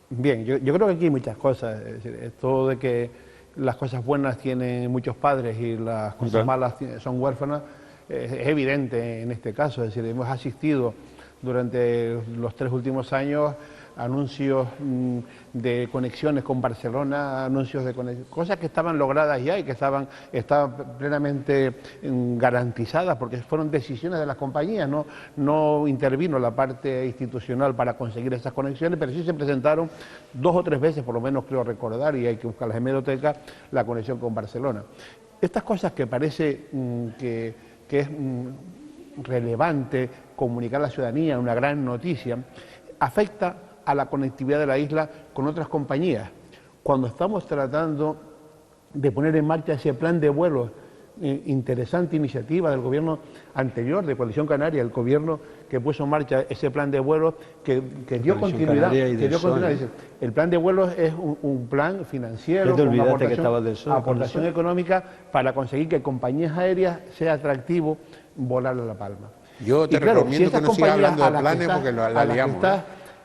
Bien, yo creo que aquí hay muchas cosas. Es decir, esto de que las cosas buenas tienen muchos padres y las cosas malas son huérfanas, es evidente en este caso. Es decir, hemos asistido durante los 3 últimos años a anuncios de conexiones con Barcelona, anuncios de cosas que estaban logradas ya y que estaban plenamente garantizadas porque fueron decisiones de las compañías, no intervino la parte institucional para conseguir esas conexiones, pero sí se presentaron 2 o 3 veces, por lo menos creo recordar, y hay que buscar las hemerotecas, la conexión con Barcelona. Estas cosas que parece que es relevante comunicar a la ciudadanía, una gran noticia, afecta a la conectividad de la isla con otras compañías. Cuando estamos tratando de poner en marcha ese plan de vuelos, interesante iniciativa del gobierno anterior, de Coalición Canaria, el gobierno que puso en marcha ese plan de vuelos que dio continuidad. El plan de vuelos es un plan financiero, con aportación económica para conseguir que compañías aéreas sea atractivo volar a La Palma. Yo te recomiendo que no sigas hablando de planes porque la liamos.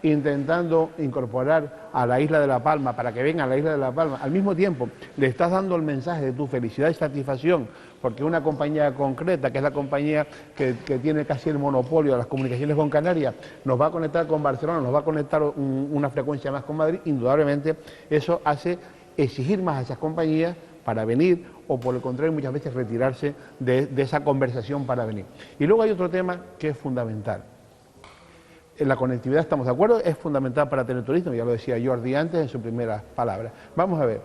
intentando incorporar a la isla de La Palma para que vengan a la isla de La Palma, al mismo tiempo le estás dando el mensaje de tu felicidad y satisfacción, porque una compañía concreta, que es la compañía que tiene casi el monopolio de las comunicaciones con Canarias, nos va a conectar con Barcelona, nos va a conectar una frecuencia más con Madrid, indudablemente eso hace exigir más a esas compañías para venir, o por el contrario muchas veces retirarse de esa conversación para venir. Y luego hay otro tema que es fundamental. La conectividad, estamos de acuerdo, es fundamental para tener turismo, ya lo decía Jordi antes en su primera palabra. Vamos a ver,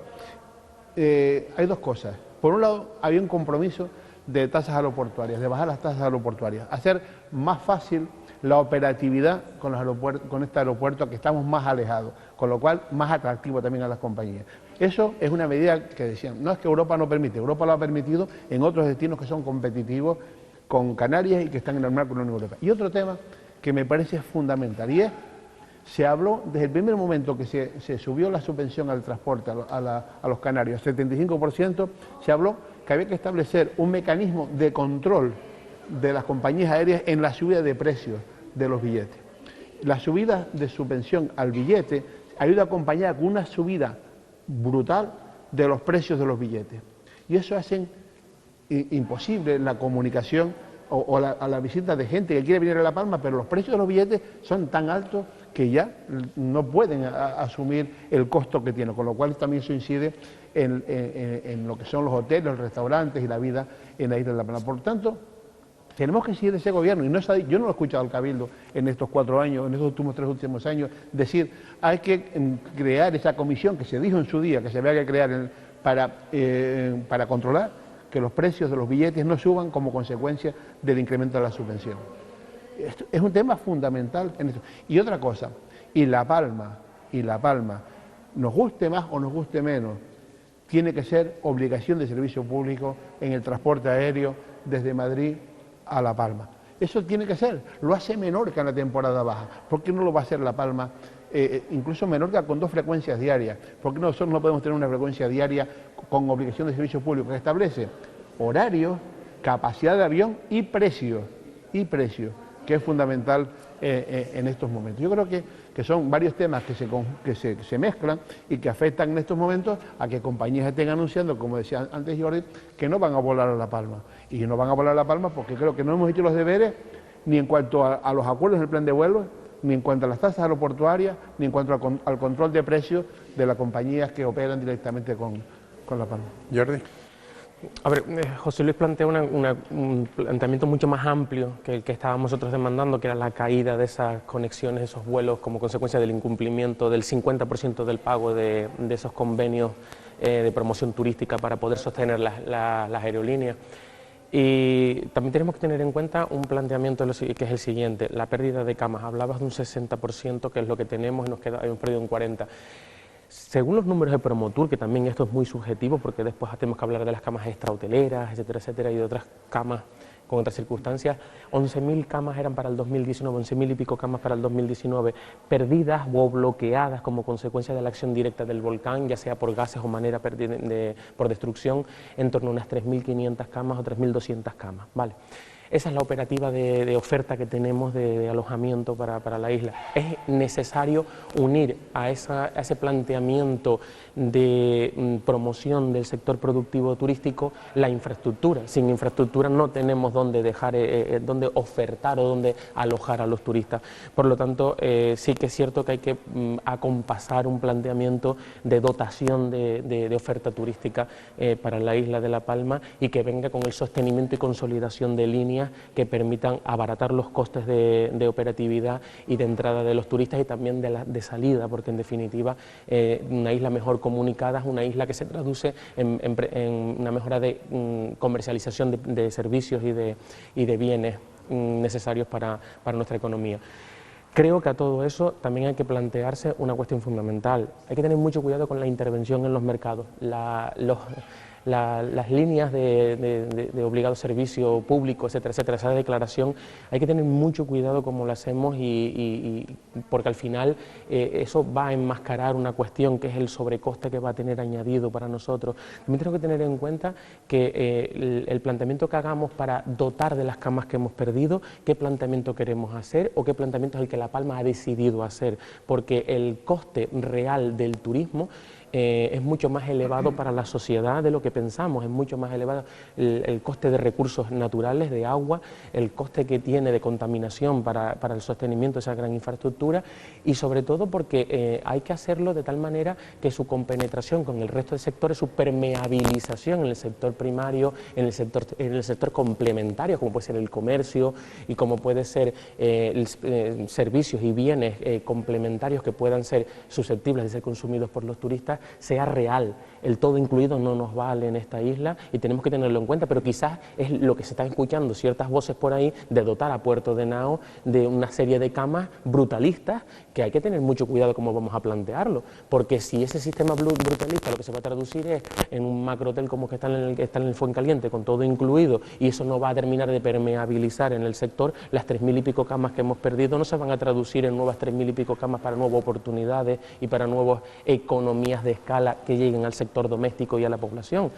hay dos cosas. Por un lado, había un compromiso de tasas aeroportuarias, de bajar las tasas aeroportuarias, hacer más fácil la operatividad con este aeropuerto, que estamos más alejados, con lo cual más atractivo también a las compañías. Eso es una medida que decían, no es que Europa no permite, Europa lo ha permitido en otros destinos que son competitivos con Canarias y que están en el mar con la Unión Europea. Y otro tema que me parece fundamental, y es, se habló desde el primer momento que se subió la subvención al transporte a los canarios, 75%, se habló que había que establecer un mecanismo de control de las compañías aéreas en la subida de precios de los billetes. La subida de subvención al billete ha ido acompañada con una subida brutal de los precios de los billetes. Y eso hace imposible la comunicación a la visita de gente que quiere venir a La Palma, pero los precios de los billetes son tan altos que ya no pueden asumir el costo que tienen, con lo cual también eso incide en lo que son los hoteles, los restaurantes y la vida en la isla de La Palma. Por tanto, tenemos que seguir ese gobierno, y yo no lo he escuchado al Cabildo en estos 4 años, en estos tres últimos años, decir, hay que crear esa comisión que se dijo en su día, que se había que crear para controlar que los precios de los billetes no suban como consecuencia del incremento de la subvención. Esto es un tema fundamental en esto. Y otra cosa, y La Palma, nos guste más o nos guste menos, tiene que ser obligación de servicio público en el transporte aéreo desde Madrid a La Palma. Eso tiene que ser, lo hace Menorca en la temporada baja. ¿Por qué no lo va a hacer La Palma? Incluso Menorca con 2 frecuencias diarias. ¿Por qué nosotros no podemos tener una frecuencia diaria con obligación de servicio público que establece horarios, capacidad de avión y precio, que es fundamental en estos momentos? Yo creo que son varios temas que se mezclan y que afectan en estos momentos a que compañías estén anunciando, como decía antes Jordi, que no van a volar a La Palma. Y no van a volar a La Palma porque creo que no hemos hecho los deberes ni en cuanto a los acuerdos del plan de vuelo, ni en cuanto a las tasas aeroportuarias, ni en cuanto al control de precios de las compañías que operan directamente con La Palma. Jordi. A ver, José Luis plantea un planteamiento mucho más amplio que el que estábamos nosotros demandando, que era la caída de esas conexiones, esos vuelos, como consecuencia del incumplimiento del 50% del pago de esos convenios de promoción turística para poder sostener las aerolíneas. Y también tenemos que tener en cuenta un planteamiento que es el siguiente, la pérdida de camas. Hablabas de un 60%, que es lo que tenemos, y hemos perdido un 40%. Según los números de Promotur, que también esto es muy subjetivo, porque después tenemos que hablar de las camas extrahoteleras, etcétera, etcétera, y de otras camas con otras circunstancias, 11.000 camas eran para el 2019, 11.000 y pico camas para el 2019, perdidas o bloqueadas como consecuencia de la acción directa del volcán, ya sea por gases o manera por destrucción, en torno a unas 3.500 camas o 3.200 camas, ¿vale? Esa es la operativa de oferta que tenemos de alojamiento para la isla. Es necesario unir a ese planteamiento de promoción del sector productivo turístico la infraestructura. Sin infraestructura no tenemos dónde dónde ofertar o dónde alojar a los turistas. Por lo tanto, sí que es cierto que hay que acompasar un planteamiento de dotación de oferta turística para la isla de La Palma y que venga con el sostenimiento y consolidación de líneas que permitan abaratar los costes de operatividad y de entrada de los turistas y también de salida, porque en definitiva una isla mejor comunicada es una isla que se traduce en una mejora de comercialización de servicios y de bienes necesarios para nuestra economía. Creo que a todo eso también hay que plantearse una cuestión fundamental. Hay que tener mucho cuidado con la intervención en los mercados. las líneas de obligado servicio público, etcétera, etcétera, esa declaración, hay que tener mucho cuidado cómo lo hacemos porque al final eso va a enmascarar una cuestión que es el sobrecoste que va a tener añadido para nosotros. También tenemos que tener en cuenta que el planteamiento que hagamos para dotar de las camas que hemos perdido, qué planteamiento queremos hacer o qué planteamiento es el que La Palma ha decidido hacer, porque el coste real del turismo es mucho más elevado para la sociedad de lo que pensamos, es mucho más elevado el coste de recursos naturales, de agua, el coste que tiene de contaminación para el sostenimiento de esa gran infraestructura y sobre todo porque hay que hacerlo de tal manera que su compenetración con el resto de sectores, su permeabilización en el sector primario, en el sector complementario, como puede ser el comercio y como puede ser servicios y bienes complementarios que puedan ser susceptibles de ser consumidos por los turistas, sea real. El todo incluido no nos vale en esta isla y tenemos que tenerlo en cuenta, pero quizás es lo que se están escuchando ciertas voces por ahí de dotar a Puerto de Nao de una serie de camas brutalistas que hay que tener mucho cuidado cómo vamos a plantearlo, porque si ese sistema brutalista lo que se va a traducir es en un macrohotel como que está en el Fuencaliente con todo incluido y eso no va a terminar de permeabilizar en el sector, las 3.000 y pico camas que hemos perdido no se van a traducir en nuevas 3.000 y pico camas para nuevas oportunidades y para nuevas economías de escala que lleguen al sector doméstico y a la población.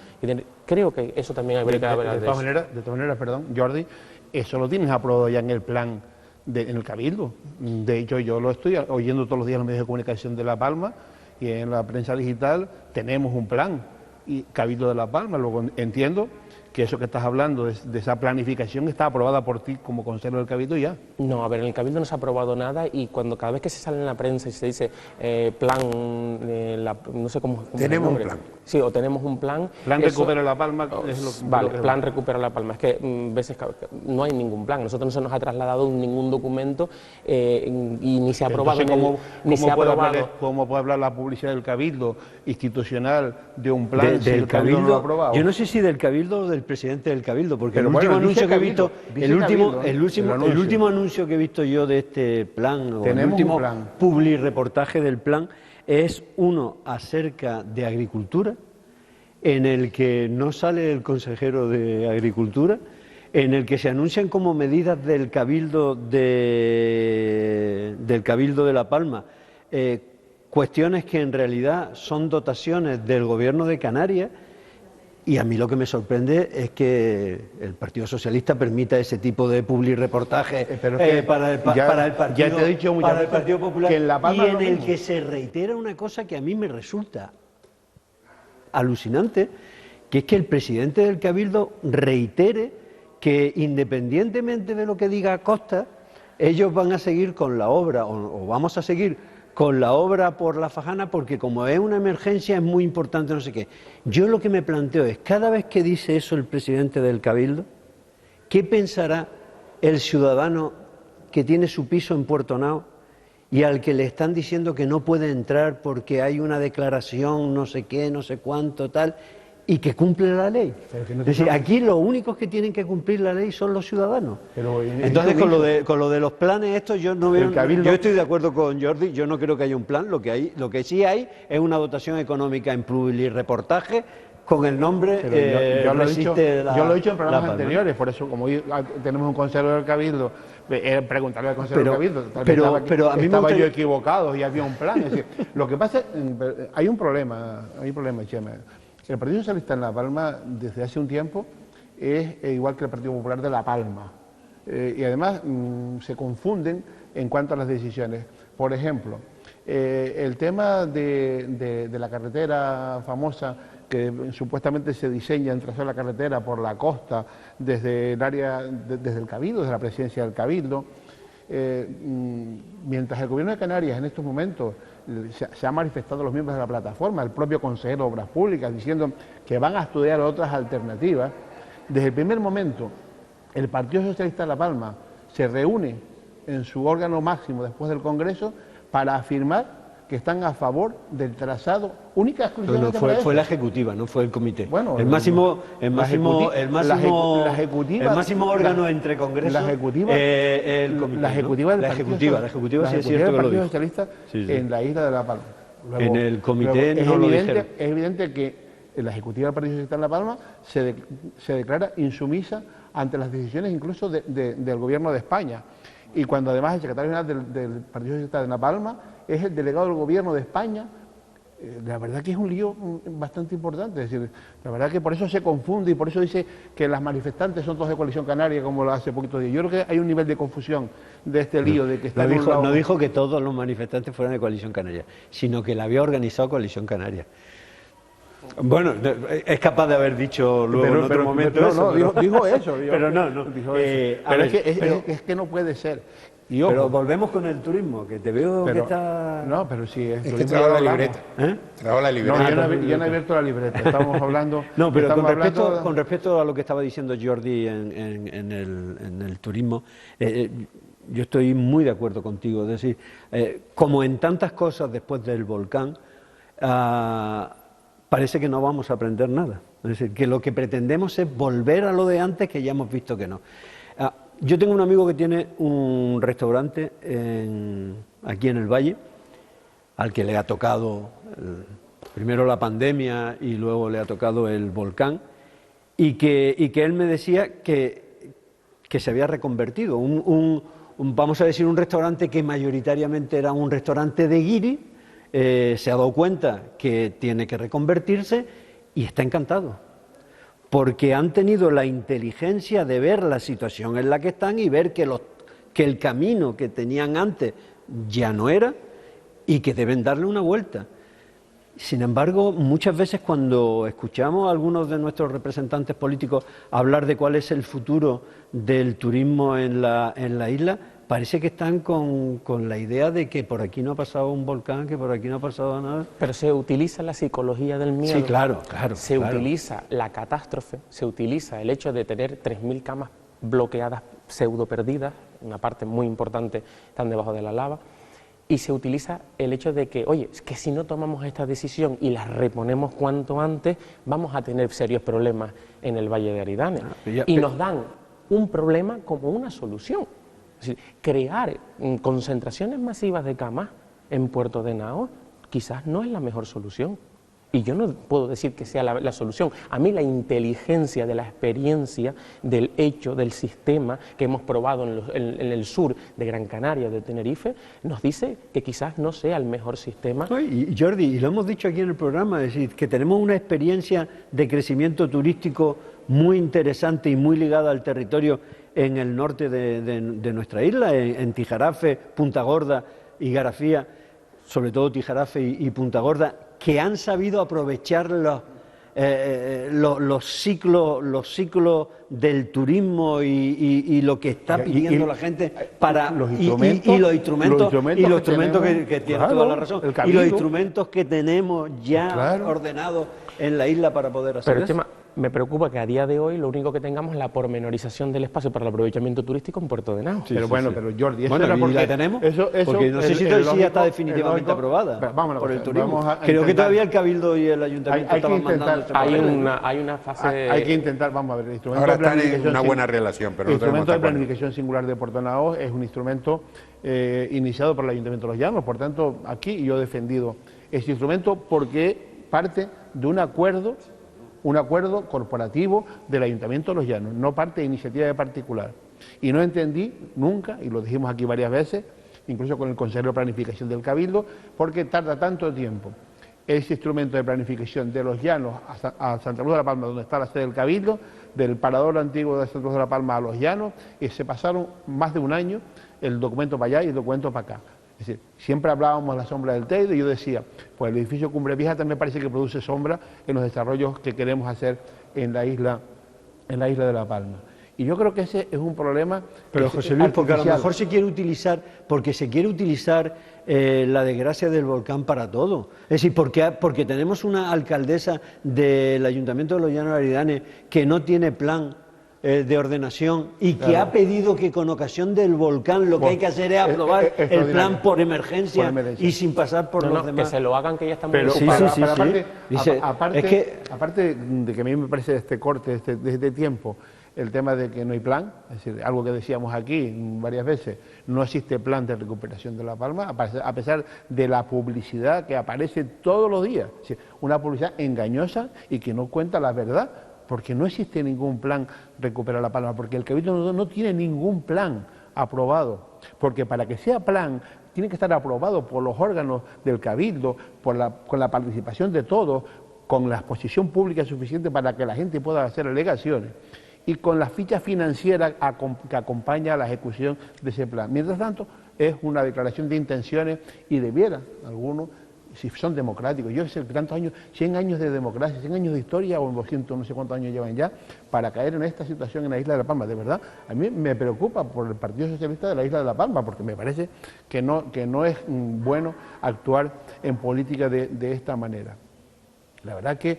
Creo que eso también habría que hablar de eso. De todas maneras, perdón, Jordi, eso lo tienes aprobado ya en el plan, en el Cabildo. De hecho, yo lo estoy oyendo todos los días en los medios de comunicación de La Palma y en la prensa digital tenemos un plan, y Cabildo de La Palma, luego entiendo que eso que estás hablando de esa planificación está aprobada por ti como consejero del Cabildo ya. No, a ver, en el Cabildo no se ha aprobado nada y cada vez que se sale en la prensa y se dice plan, no sé cómo tenemos un plan. Sí, o tenemos un plan. Plan Recupera La Palma. Vale, plan Recupera La Palma. Es que veces no hay ningún plan. Nosotros no se nos ha trasladado ningún documento y ni se ha aprobado. ¿Cómo puede hablar la publicidad del Cabildo institucional de un plan si del el Cabildo no lo ha Cabildo? aprobado? Yo no sé si del Cabildo o del presidente del Cabildo, porque Pero el último bueno, anuncio que he Cabildo, visto, dice el último anuncio que he visto yo de este plan, o el último publireportaje del plan, es uno acerca de agricultura, en el que no sale el consejero de Agricultura, en el que se anuncian como medidas del Cabildo de La Palma, cuestiones que en realidad son dotaciones del Gobierno de Canarias. Y a mí lo que me sorprende es que el Partido Socialista permita ese tipo de publireportajes para el Partido Popular, que en La Palma y en el que se reitera una cosa que a mí me resulta alucinante, que es que el presidente del Cabildo reitere que independientemente de lo que diga Costa, ellos van a seguir con la obra, o vamos a seguir con la obra por La Fajana, porque como es una emergencia es muy importante, no sé qué. Yo lo que me planteo es, cada vez que dice eso el presidente del Cabildo, ¿qué pensará el ciudadano que tiene su piso en Puerto Nao y al que le están diciendo que no puede entrar porque hay una declaración, no sé qué, no sé cuánto, tal, y que cumple la ley? Es decir, aquí los únicos que tienen que cumplir la ley son los ciudadanos. Entonces, con lo de los planes estos, yo no veo. Yo estoy de acuerdo con Jordi, yo no creo que haya un plan. Lo que sí hay es una dotación económica en publireportaje con el nombre. Yo lo he dicho en programas anteriores, por eso, como hoy tenemos un consejero del Cabildo, preguntarle al consejero del Cabildo, pero a mí estaba yo equivocado y había un plan. Es decir, lo que pasa, hay un problema, Chema. El Partido Socialista en La Palma, desde hace un tiempo, es igual que el Partido Popular de La Palma. Y además se confunden en cuanto a las decisiones. Por ejemplo, el tema de la carretera famosa, que supuestamente se diseña en trazar la carretera por la costa desde el área, desde el Cabildo, desde la presidencia del Cabildo, mientras el Gobierno de Canarias en estos momentos se ha manifestado los miembros de la plataforma, el propio consejero de Obras Públicas, diciendo que van a estudiar otras alternativas, desde el primer momento el Partido Socialista de La Palma se reúne en su órgano máximo después del Congreso para afirmar que están a favor del trazado única exclusivamente. No, fue la ejecutiva, no fue el comité. Bueno, el máximo órgano entre congresos. La ejecutiva, el comité, la ejecutiva del Partido Socialista en la isla de La Palma. Luego, en el comité no lo dijeron. Es evidente que la Ejecutiva del Partido Socialista en La Palma se declara insumisa ante las decisiones incluso del Gobierno de España. Y cuando además el secretario general del Partido Socialista de La Palma es el delegado del Gobierno de España, la verdad que es un lío bastante importante. Es decir, la verdad que por eso se confunde y por eso dice que las manifestantes son todos de Coalición Canaria, como lo hace poquito días. Yo creo que hay un nivel de confusión de este lío, de que está no dijo que todos los manifestantes fueran de Coalición Canaria, sino que la había organizado Coalición Canaria. Bueno, es capaz de haber dicho luego en otro momento eso. Dijo eso. Pero no. Dijo eso. Pero es que no puede ser. Y ojo, pero volvemos con el turismo, que te veo que está... No, pero sí... Es que trajo la libreta. Trajo la libreta. No, yo no he abierto la libreta, estamos hablando... No, pero con respecto a lo que estaba diciendo Jordi en el turismo, yo estoy muy de acuerdo contigo. Es decir, como en tantas cosas después del volcán, parece que no vamos a aprender nada. Es decir, que lo que pretendemos es volver a lo de antes, que ya hemos visto que no. Yo tengo un amigo que tiene un restaurante aquí en el Valle, al que le ha tocado primero la pandemia y luego le ha tocado el volcán, y que él me decía que se había reconvertido. Vamos a decir, un restaurante que mayoritariamente era un restaurante de guiri, se ha dado cuenta que tiene que reconvertirse y está encantado. Porque han tenido la inteligencia de ver la situación en la que están y ver que el camino que tenían antes ya no era y que deben darle una vuelta. Sin embargo, muchas veces cuando escuchamos a algunos de nuestros representantes políticos hablar de cuál es el futuro del turismo en la isla, parece que están con la idea de que por aquí no ha pasado un volcán, que por aquí no ha pasado nada. Pero se utiliza la psicología del miedo. Sí, claro. Se utiliza la catástrofe, se utiliza el hecho de tener 3.000 camas bloqueadas, pseudo perdidas, una parte muy importante están debajo de la lava, y se utiliza el hecho de que, oye, es que si no tomamos esta decisión y la reponemos cuanto antes, vamos a tener serios problemas en el Valle de Aridane. Y nos dan un problema como una solución. Es decir, crear concentraciones masivas de camas en Puerto de Henao quizás no es la mejor solución. Y yo no puedo decir que sea la solución. A mí la inteligencia de la experiencia, del hecho, del sistema que hemos probado en el sur de Gran Canaria, de Tenerife, nos dice que quizás no sea el mejor sistema. Y Jordi, y lo hemos dicho aquí en el programa, es decir, que tenemos una experiencia de crecimiento turístico muy interesante y muy ligada al territorio en el norte de nuestra isla, en Tijarafe, Punta Gorda y Garafía, sobre todo Tijarafe y Punta Gorda, que han sabido aprovechar los ciclos del turismo y lo que está pidiendo la gente para los instrumentos que tienen toda la razón, y los instrumentos que tenemos ya ordenados en la isla para poder hacer eso. Me preocupa que a día de hoy lo único que tengamos es la pormenorización del espacio para el aprovechamiento turístico en Puerto de Henao. Pero Jordi, eso era porque la tenemos, porque no sé si ya está definitivamente aprobada por el turismo. Creo que todavía el Cabildo y el Ayuntamiento estaban mandando. Hay una fase... Hay que intentar, vamos a ver, el instrumento ahora están en una buena relación, pero el instrumento de planificación singular de Puerto de Henao es un instrumento iniciado por el Ayuntamiento de Los Llanos. Por tanto, aquí yo he defendido este instrumento porque parte de un acuerdo corporativo del Ayuntamiento de Los Llanos, no parte de iniciativa de particular. Y no entendí nunca, y lo dijimos aquí varias veces, incluso con el Consejo de Planificación del Cabildo, por qué tarda tanto tiempo ese instrumento de planificación de Los Llanos a Santa Cruz de la Palma, donde está la sede del Cabildo, del parador antiguo de Santa Cruz de la Palma a Los Llanos, y se pasaron más de un año el documento para allá y el documento para acá. Es decir, siempre hablábamos de la sombra del Teide y yo decía, pues el edificio Cumbre Vieja también parece que produce sombra en los desarrollos que queremos hacer en la isla de La Palma. Y yo creo que ese es un problema. Pero José Luis, porque a lo mejor se quiere utilizar la desgracia del volcán para todo. Es decir, porque tenemos una alcaldesa del Ayuntamiento de Los Llanos de Aridane que no tiene plan de ordenación y que ha pedido que con ocasión del volcán lo que hay que hacer es aprobar el plan por emergencia y sin pasar por los demás. Que se lo hagan, que ya están muy aparte de que a mí me parece este corte de este tiempo el tema de que no hay plan, es decir, algo que decíamos aquí varias veces, no existe plan de recuperación de La Palma, a pesar de la publicidad que aparece todos los días, es decir, una publicidad engañosa y que no cuenta la verdad, porque no existe ningún plan recuperar La Palma, porque el Cabildo no tiene ningún plan aprobado, porque para que sea plan tiene que estar aprobado por los órganos del Cabildo, con la participación de todos, con la exposición pública suficiente para que la gente pueda hacer alegaciones y con la ficha financiera que acompaña a la ejecución de ese plan. Mientras tanto, es una declaración de intenciones y debiera algunos, si son democráticos, yo sé tantos años, 100 años de democracia, 100 años de historia o 200, no sé cuántos años llevan ya, para caer en esta situación en la isla de La Palma. De verdad, a mí me preocupa por el Partido Socialista de la isla de La Palma, porque me parece que no es bueno actuar en política de esta manera. La verdad que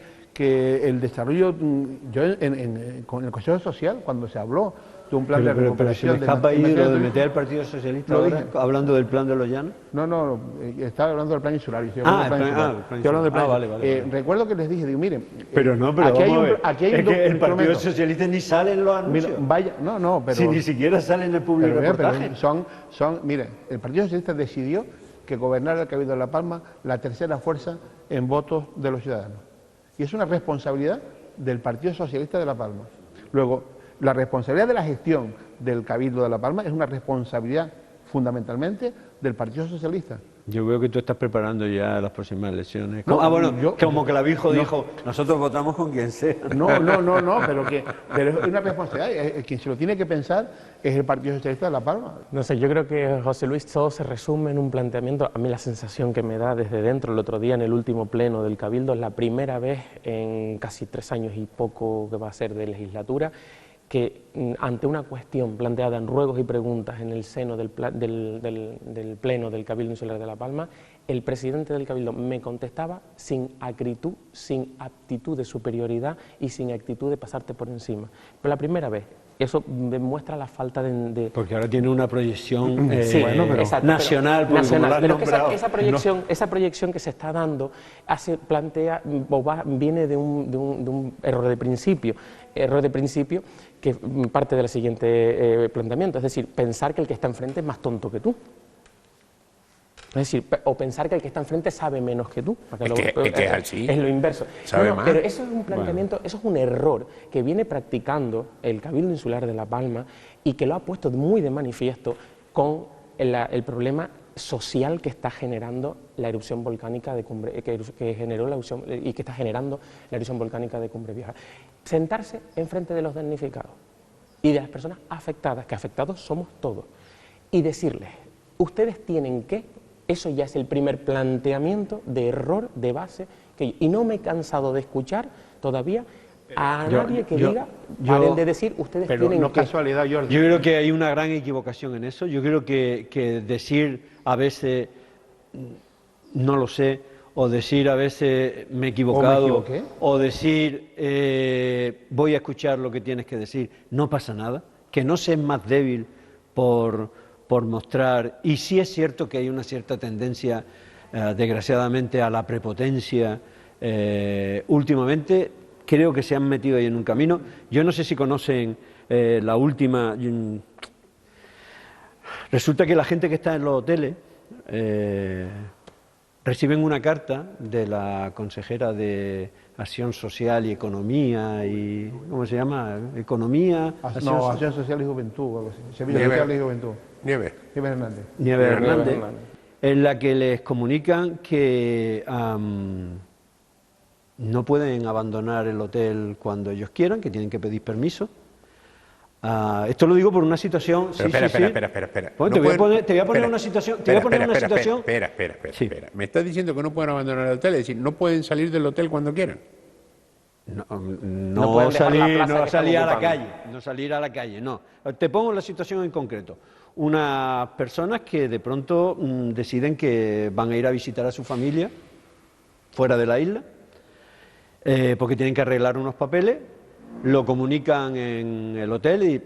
el desarrollo, yo con el Consejo Social, cuando se habló de un plan de recuperación... Pero se me escapa ahí lo de meter al Partido Socialista ahora, hablando del plan de los llanos. No, estaba hablando del plan insular. Estoy hablando del plan insular. Vale. Recuerdo que les dije, digo, miren... Pero aquí hay un es que el Partido Socialista ni sale en los anuncios. Pero... Si ni siquiera sale en el público reportaje. Miren, el Partido Socialista decidió que gobernara el Cabildo de La Palma la tercera fuerza en votos de los ciudadanos. Y es una responsabilidad del Partido Socialista de La Palma. Luego, la responsabilidad de la gestión del Cabildo de La Palma es una responsabilidad fundamentalmente del Partido Socialista. Yo veo que tú estás preparando ya las próximas elecciones. Como Clavijo dijo, nosotros votamos con quien sea. No, pero es una responsabilidad. Quien se lo tiene que pensar es el Partido Socialista de La Palma. No sé, yo creo que, José Luis, todo se resume en un planteamiento. A mí la sensación que me da desde dentro, el otro día en el último pleno del Cabildo, es la primera vez en casi 3 años y poco que va a ser de legislatura, que ante una cuestión planteada en ruegos y preguntas en el seno del Pleno del Cabildo Insular de La Palma, el presidente del Cabildo me contestaba sin acritud, sin aptitud de superioridad y sin actitud de pasarte por encima. Pero la primera vez. Eso demuestra la falta de... Porque ahora tiene una proyección nacional. Pero esa proyección que se está dando viene de un error de principio. Que parte del siguiente planteamiento, es decir, pensar que el que está enfrente es más tonto que tú. Es decir, o pensar que el que está enfrente sabe menos que tú. Es así. Es lo inverso. Pero eso es un planteamiento, eso es un error que viene practicando el Cabildo Insular de La Palma y que lo ha puesto muy de manifiesto con el problema social que está generando la erupción volcánica de Cumbre, que generó la erupción y que está generando la erupción volcánica de Cumbre Vieja. Sentarse enfrente de los damnificados y de las personas afectadas, que afectados somos todos, y decirles, ustedes tienen que... Eso ya es el primer planteamiento de error de base. Y no me he cansado de escuchar todavía a nadie que diga, paren de decir, ustedes tienen que... Pero no casualidad, Jordi. Yo creo que hay una gran equivocación en eso. Yo creo que decir a veces, no lo sé, o decir a veces me he equivocado, o decir voy a escuchar lo que tienes que decir, no pasa nada. Que no seas más débil por mostrar, y sí es cierto que hay una cierta tendencia, desgraciadamente, a la prepotencia. Últimamente creo que se han metido ahí en un camino. Yo no sé si conocen la última... Resulta que la gente que está en los hoteles reciben una carta de la consejera de Acción Social y Economía y... ¿Cómo se llama? Economía... Acción Social y Juventud, algo así. Servicio Social y Juventud. Nieves Hernández. En la que les comunican que no pueden abandonar el hotel cuando ellos quieran, que tienen que pedir permiso. Esto lo digo por una situación... Espera. Bueno, te voy a poner una situación... Espera. Me estás diciendo que no pueden abandonar el hotel, es decir, no pueden salir del hotel cuando quieran. No salir a la calle, no. Te pongo la situación en concreto. Unas personas que de pronto deciden que van a ir a visitar a su familia fuera de la isla, porque tienen que arreglar unos papeles, lo comunican en el hotel y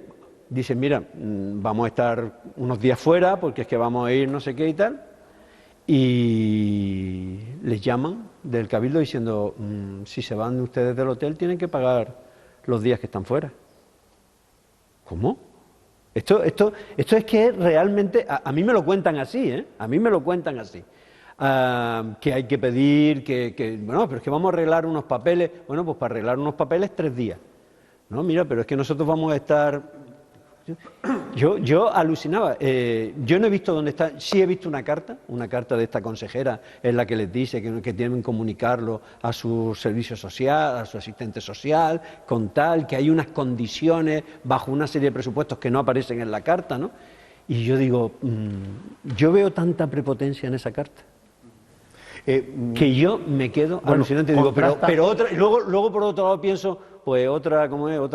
dicen, mira, vamos a estar unos días fuera porque es que vamos a ir no sé qué y tal, y les llaman del Cabildo diciendo, si se van ustedes del hotel tienen que pagar los días que están fuera. ¿Cómo? Esto es que realmente, a mí me lo cuentan así, ¿eh? A mí me lo cuentan así. Que hay que pedir, bueno, pero es que vamos a arreglar unos papeles. Bueno, pues para arreglar unos papeles 3 días. No, mira, pero es que nosotros vamos a estar... Yo alucinaba. Yo no he visto dónde está. Sí he visto una carta de esta consejera en la que les dice que tienen que comunicarlo a su servicio social, a su asistente social, con tal, que hay unas condiciones bajo una serie de presupuestos que no aparecen en la carta, ¿no? Y yo digo, yo veo tanta prepotencia en esa carta. Que yo me quedo alucinante. Digo, pero otra, y luego por otro lado pienso, pues otra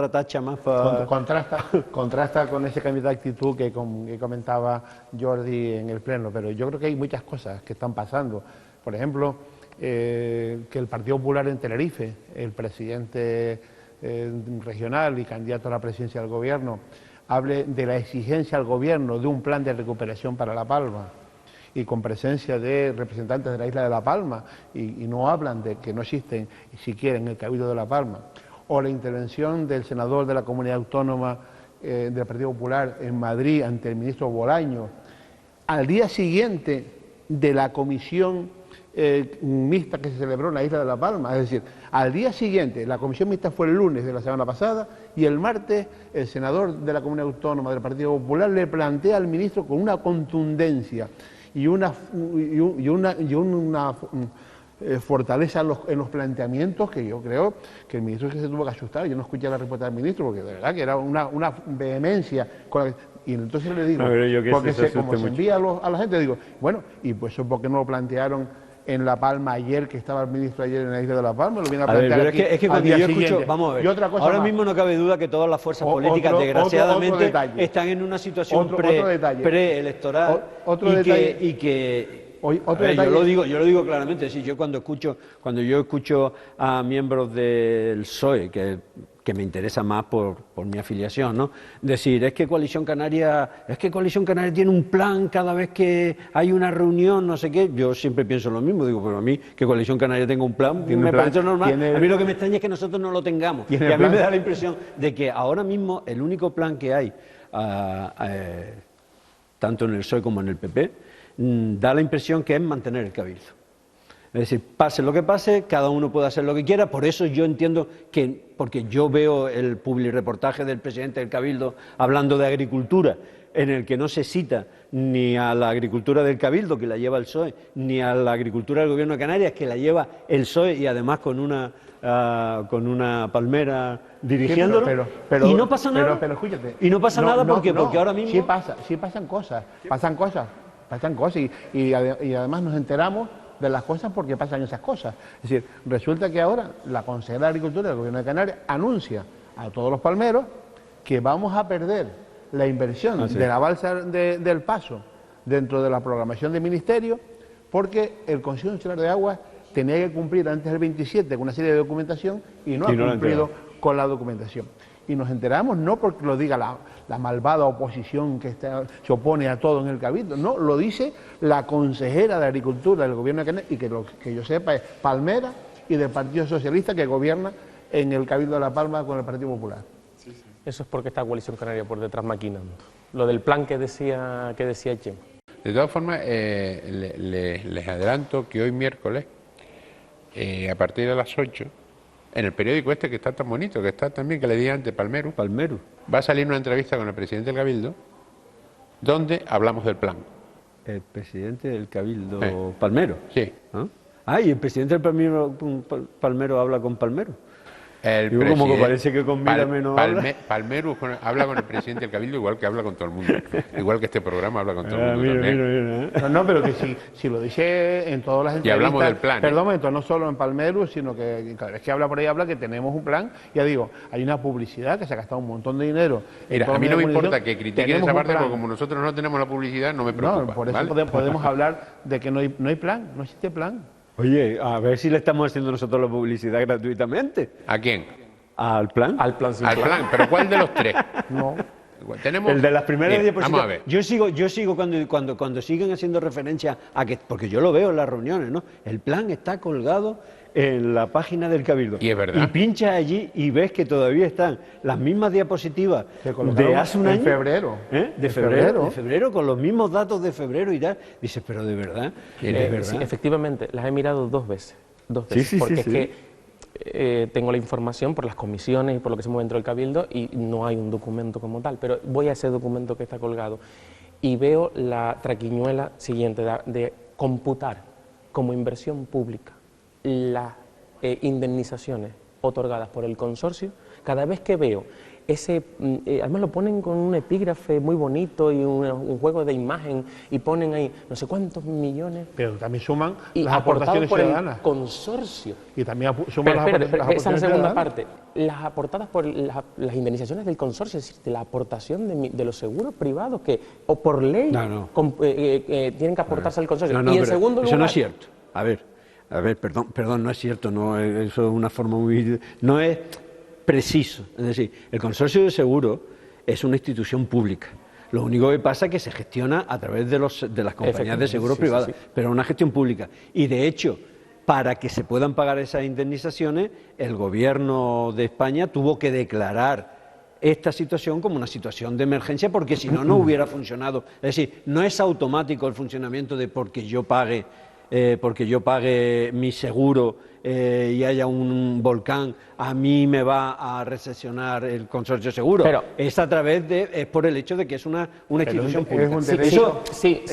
tacha más para... Contrasta con ese cambio de actitud que comentaba Jordi en el pleno, pero yo creo que hay muchas cosas que están pasando. Por ejemplo, que el Partido Popular en Tenerife, el presidente regional y candidato a la presidencia del gobierno, hable de la exigencia al gobierno de un plan de recuperación para La Palma, y con presencia de representantes de la isla de La Palma, y no hablan de que no existen siquiera en el Cabildo de La Palma, o la intervención del senador de la Comunidad Autónoma del Partido Popular en Madrid ante el ministro Bolaños, al día siguiente de la comisión mixta que se celebró en la isla de La Palma. Es decir, al día siguiente, la comisión mixta fue el lunes de la semana pasada, y el martes el senador de la Comunidad Autónoma del Partido Popular le plantea al ministro con una contundencia y una fortaleza en los planteamientos, que yo creo que el ministro se tuvo que asustar. Yo no escuché la respuesta del ministro porque de verdad que era una vehemencia con la, y entonces le digo, porque como se envía a la gente, digo, bueno, y pues eso, ¿por qué no lo plantearon en La Palma ayer, que estaba el ministro ayer en la isla de La Palma? Lo viene a plantear pero aquí, es que cuando yo escucho, vamos a ver, y otra cosa ahora más. Mismo no cabe duda que todas las fuerzas políticas, desgraciadamente, están en una situación preelectoral, yo lo digo claramente. Sí, yo cuando yo escucho a miembros del PSOE, que me interesa más por mi afiliación, ¿no? Decir, es que Coalición Canaria tiene un plan cada vez que hay una reunión, no sé qué. Yo siempre pienso lo mismo, digo, pero a mí que Coalición Canaria tenga un plan me parece normal. A mí lo que me extraña es que nosotros no lo tengamos. Y a mí me da la impresión de que ahora mismo el único plan que hay, tanto en el PSOE como en el PP, da la impresión que es mantener el Cabildo. Es decir, pase lo que pase, cada uno puede hacer lo que quiera. Por eso yo entiendo que, porque yo veo el publireportaje del presidente del Cabildo hablando de agricultura, en el que no se cita ni a la agricultura del Cabildo, que la lleva el PSOE, ni a la agricultura del Gobierno de Canarias, que la lleva el PSOE, y además con una palmera dirigiéndolo, y no pasa nada. Pero escúchate. Y no pasa nada porque ahora mismo... Sí pasan cosas, y además nos enteramos de las cosas porque pasan esas cosas. Es decir, resulta que ahora la consejera de Agricultura del Gobierno de Canarias anuncia a todos los palmeros que vamos a perder la inversión de la balsa del Paso dentro de la programación del Ministerio, porque el Consejo Nacional de Aguas tenía que cumplir antes del 27 con una serie de documentación y no ha cumplido con la documentación. Y nos enteramos no porque lo diga la malvada oposición que se opone a todo en el Cabildo, no, lo dice la consejera de Agricultura del Gobierno de Canarias, y que yo sepa es palmera y del Partido Socialista, que gobierna en el Cabildo de La Palma con el Partido Popular. Eso es porque está Coalición Canaria por detrás maquinando. Lo del plan que decía Chema. De todas formas, les adelanto que hoy miércoles, a partir de las 8, en el periódico este que está tan bonito, que está también, que le di antes, Palmero, va a salir una entrevista con el presidente del Cabildo, donde hablamos del plan. ¿El presidente del Cabildo Palmero? Sí. ¿Y el presidente del Palmero habla con Palmero? Como que parece que con Mírame no habla. Palmero habla con el presidente del Cabildo igual que habla con todo el mundo. Igual que este programa habla con todo el mundo también. No, pero que si lo dice en todas las entrevistas... Y hablamos del plan. Perdón, entonces no solo en Palmero, sino que cada vez que habla por ahí habla que tenemos un plan. Ya digo, hay una publicidad que se ha gastado un montón de dinero. Mira, a mí no me importa que critiquen esa parte, porque como nosotros no tenemos la publicidad, no me preocupa. No, por eso podemos hablar de que no hay plan, no existe plan. Oye, a ver si le estamos haciendo nosotros la publicidad gratuitamente. ¿A quién? ¿Al plan? Al plan. ¿Pero cuál de los tres? No. Tenemos... El de las primeras diapositivas. Vamos a ver. Yo sigo cuando siguen haciendo referencia a que, porque yo lo veo en las reuniones, ¿no? El plan está colgado en la página del Cabildo. Y es verdad. Y pinchas allí y ves que todavía están las mismas diapositivas colocaron de hace un año. en febrero. De febrero, con los mismos datos de febrero y tal. Dices, pero de verdad, ¿de verdad? Sí, efectivamente, las he mirado dos veces. Sí, porque es sí. que tengo la información por las comisiones y por lo que se mueve dentro del Cabildo y no hay un documento como tal, pero voy a ese documento que está colgado y veo la traquiñuela siguiente de computar como inversión pública las indemnizaciones otorgadas por el consorcio. Cada vez que veo ese, además lo ponen con un epígrafe muy bonito y un juego de imagen y ponen ahí no sé cuántos millones. Pero también suman y las aportado aportaciones por ciudadanas. El consorcio. Y también suman las esa aportaciones es la segunda ciudadanas. parte. Las aportadas por las indemnizaciones del consorcio, es decir, de la aportación de los seguros privados que, o por ley, tienen que aportarse al consorcio. Y en segundo lugar, eso no es cierto. A ver, perdón, no es cierto, no, eso es una forma muy... No es preciso, es decir, el consorcio de seguros es una institución pública. Lo único que pasa es que se gestiona a través de las compañías de seguros privadas, pero es una gestión pública. Y de hecho, para que se puedan pagar esas indemnizaciones, el gobierno de España tuvo que declarar esta situación como una situación de emergencia, porque si no, no hubiera funcionado. Es decir, no es automático el funcionamiento de porque yo pague mi seguro y haya un volcán, a mí me va a recesionar el consorcio seguro. Pero, es por el hecho de que es una institución pública.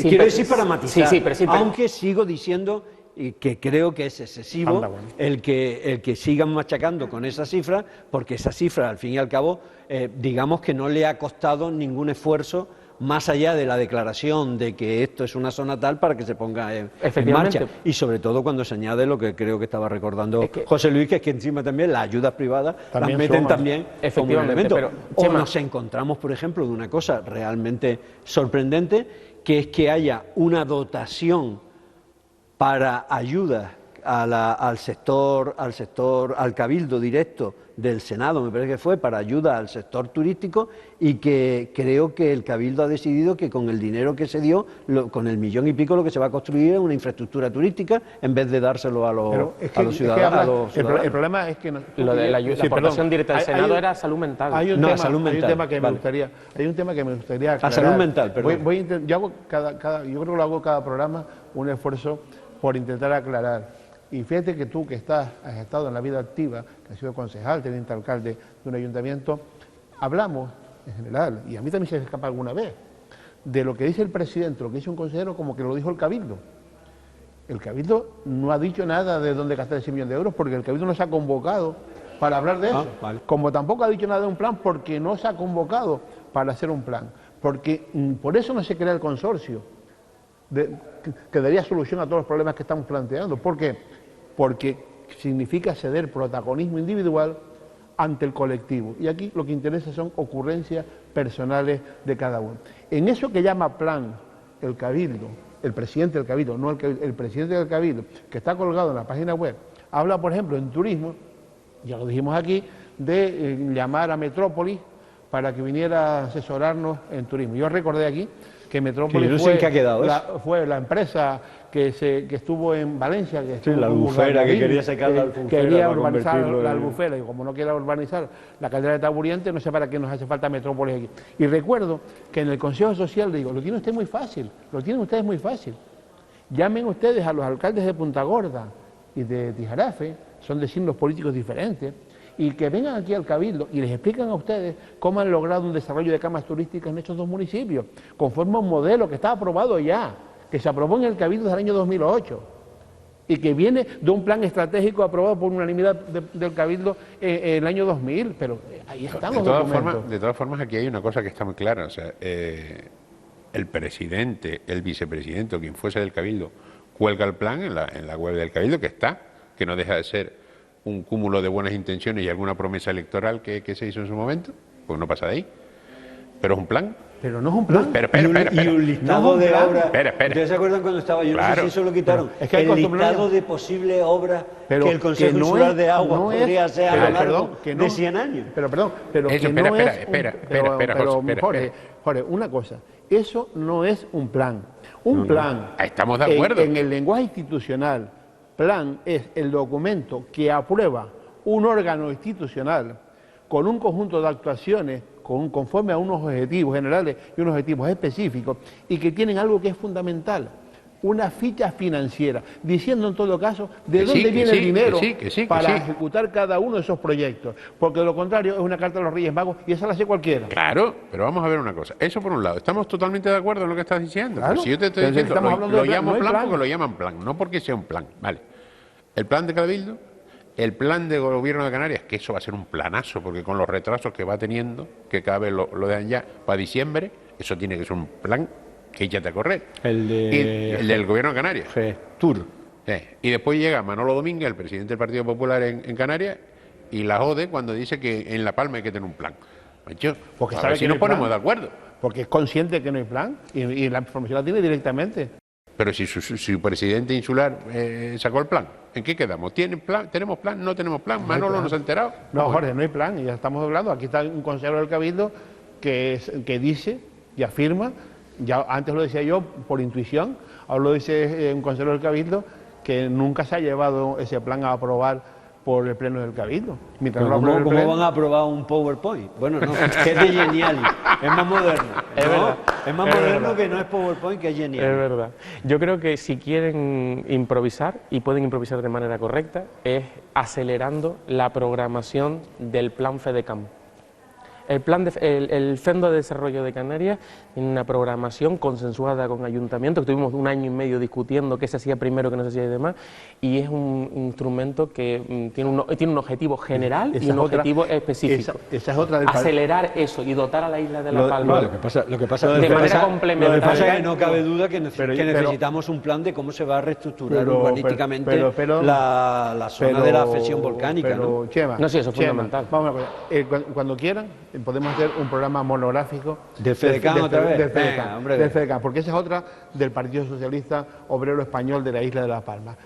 Quiero decir para matizar, aunque sigo diciendo que creo que es excesivo el que sigan machacando con esa cifra, porque esa cifra, al fin y al cabo, digamos que no le ha costado ningún esfuerzo más allá de la declaración de que esto es una zona tal para que se ponga en marcha. Y sobre todo cuando se añade lo que creo que estaba recordando José Luis, que es que encima también las ayudas privadas las meten también como un elemento. O nos encontramos, por ejemplo, de una cosa realmente sorprendente, que es que haya una dotación para ayudas al sector, al cabildo directo del Senado, me parece que fue, para ayuda al sector turístico, y que creo que el Cabildo ha decidido que con el dinero que se dio, con el 1,5 millones lo que se va a construir es una infraestructura turística en vez de dárselo a los ciudadanos. El problema es que... Lo de la aportación directa del Senado era salud mental. Hay un tema que me gustaría aclarar. A salud mental, perdón. Yo creo que lo hago cada programa, un esfuerzo por intentar aclarar. Y fíjate que tú, que has estado en la vida activa, que has sido concejal, teniente alcalde de un ayuntamiento, hablamos en general, y a mí también se me escapa alguna vez, de lo que dice el presidente, lo que dice un consejero, como que lo dijo el Cabildo. El Cabildo no ha dicho nada de dónde gastar ese 1 millón de euros, porque el Cabildo no se ha convocado para hablar de eso. Como tampoco ha dicho nada de un plan, porque no se ha convocado para hacer un plan. Porque por eso no se crea el consorcio, que daría solución a todos los problemas que estamos planteando. ¿Por qué? Porque significa ceder protagonismo individual ante el colectivo. Y aquí lo que interesa son ocurrencias personales de cada uno. En eso que llama plan el Cabildo, el presidente del Cabildo, no el presidente del Cabildo, que está colgado en la página web, habla, por ejemplo, en turismo, ya lo dijimos aquí, de llamar a Metrópolis para que viniera a asesorarnos en turismo. Yo recordé aquí que Metrópolis fue la empresa que estuvo en Valencia, la Albufera, que quería sacar la Albufera, quería urbanizar la Albufera, y como no quiere urbanizar la caldera de Taburiente, no sé para qué nos hace falta Metrópolis aquí. Y recuerdo que en el Consejo Social digo, lo tiene usted muy fácil, lo tienen ustedes muy fácil. Llamen ustedes a los alcaldes de Punta Gorda y de Tijarafe, son de signos políticos diferentes, y que vengan aquí al Cabildo y les explican a ustedes cómo han logrado un desarrollo de camas turísticas en estos dos municipios, conforme a un modelo que está aprobado ya, que se aprobó en el Cabildo desde el año 2008 y que viene de un plan estratégico aprobado por unanimidad del Cabildo en el año 2000, pero ahí están los documentos. De todas formas, aquí hay una cosa que está muy clara, o sea, el presidente, el vicepresidente o quien fuese del Cabildo cuelga el plan en la web del Cabildo, que no deja de ser un cúmulo de buenas intenciones y alguna promesa electoral que se hizo en su momento, pues no pasa de ahí. Pero es un plan. Pero no es un plan. Y un listado de obras. Espera. ¿Ustedes se acuerdan cuando estaba? Yo no sé si eso lo quitaron. Es que el listado de posibles obras que el Consejo Insular de Aguas podría hacer a lo largo de 100 años. Jorge, una cosa. Eso no es un plan. Un plan. Estamos de acuerdo. En el lenguaje institucional plan es el documento que aprueba un órgano institucional con un conjunto de actuaciones conforme a unos objetivos generales y unos objetivos específicos y que tienen algo que es fundamental, una ficha financiera, diciendo en todo caso de dónde viene el dinero para ejecutar cada uno de esos proyectos, porque de lo contrario es una carta de los Reyes Magos y esa la hace cualquiera. Claro, pero vamos a ver una cosa, eso por un lado, estamos totalmente de acuerdo en lo que estás diciendo, claro. Pero si yo te estoy diciendo, lo llamo plan porque lo llaman plan, no porque sea un plan, vale. El plan de Cabildo, el plan de gobierno de Canarias, que eso va a ser un planazo, porque con los retrasos que va teniendo, que cada vez lo dan ya para diciembre, eso tiene que ser un plan que échate a correr. El del gobierno de Canarias. Tour. Y después llega Manolo Domínguez, el presidente del Partido Popular en Canarias, y la jode cuando dice que en La Palma hay que tener un plan. Porque a ver si nos ponemos de acuerdo. Porque es consciente que no hay plan y la información la tiene directamente. Pero si su presidente insular sacó el plan, ¿en qué quedamos? ¿Tienen plan? ¿Tenemos plan? ¿No tenemos plan? ¿Manolo no se ha enterado? No, Jorge, no hay plan, y ya estamos hablando. Aquí está un consejero del Cabildo que dice y afirma, ya antes lo decía yo por intuición, ahora lo dice un consejero del Cabildo, que nunca se ha llevado ese plan a aprobar por el Pleno del Cabildo. ¿Cómo van a aprobar un PowerPoint? Bueno, no, que es de Geniali, es más moderno. Es verdad. Es más moderno que no es PowerPoint, que es Geniali. Es verdad. Yo creo que si quieren improvisar, y pueden improvisar de manera correcta, es acelerando la programación del plan FEDECAM. El Fondo de Desarrollo de Canarias tiene una programación consensuada con ayuntamientos, que estuvimos 1 año y medio discutiendo qué se hacía primero, qué no se hacía y demás, y es un instrumento que tiene un objetivo general y un objetivo específico. Esa es otra del acelerar eso y dotar a la isla de La Palma lo que pasa de manera complementaria. Lo que pasa es que no cabe duda que necesitamos un plan de cómo se va a reestructurar urbanísticamente la zona de la afección volcánica. ¿no? Chema, no, sí, eso es fundamental. Vamos a ver, cuando quieran podemos hacer un programa monográfico del FEDECAM otra vez. Del FEDECAM, porque esa es otra del Partido Socialista Obrero Español de la isla de La Palma.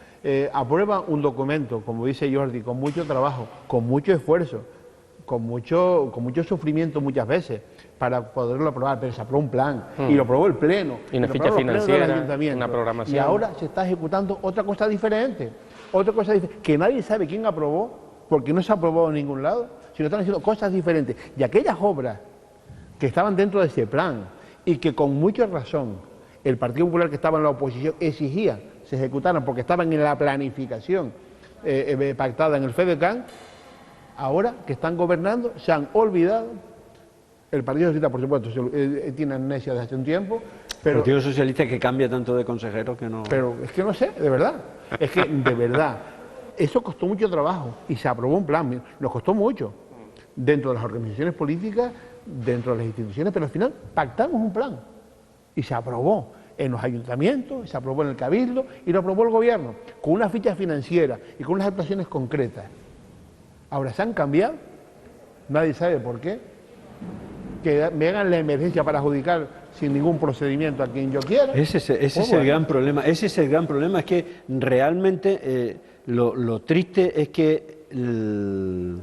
Aprueba un documento, como dice Jordi, con mucho trabajo, con mucho esfuerzo, con mucho sufrimiento muchas veces para poderlo aprobar, pero se aprobó un plan y lo aprobó el Pleno. Y una ficha financiera, una programación. Y ahora se está ejecutando otra cosa diferente, que nadie sabe quién aprobó, porque no se ha aprobado en ningún lado, sino están haciendo cosas diferentes. Y aquellas obras que estaban dentro de ese plan y que con mucha razón el Partido Popular, que estaba en la oposición, exigía se ejecutaran porque estaban en la planificación pactada en el FEDECAM, ahora que están gobernando se han olvidado. El Partido Socialista, por supuesto, tiene amnesia desde hace un tiempo. Pero, el Partido Socialista que cambia tanto de consejero que no... Pero es que no sé, de verdad. Es que, de verdad, eso costó mucho trabajo y se aprobó un plan. Nos costó mucho dentro de las organizaciones políticas, dentro de las instituciones, pero al final pactamos un plan y se aprobó en los ayuntamientos, se aprobó en el Cabildo y lo aprobó el gobierno, con una ficha financiera y con unas actuaciones concretas. Ahora se han cambiado, nadie sabe por qué, que me hagan la emergencia para adjudicar sin ningún procedimiento a quien yo quiera. Ese es el gran problema, es que realmente lo triste es que el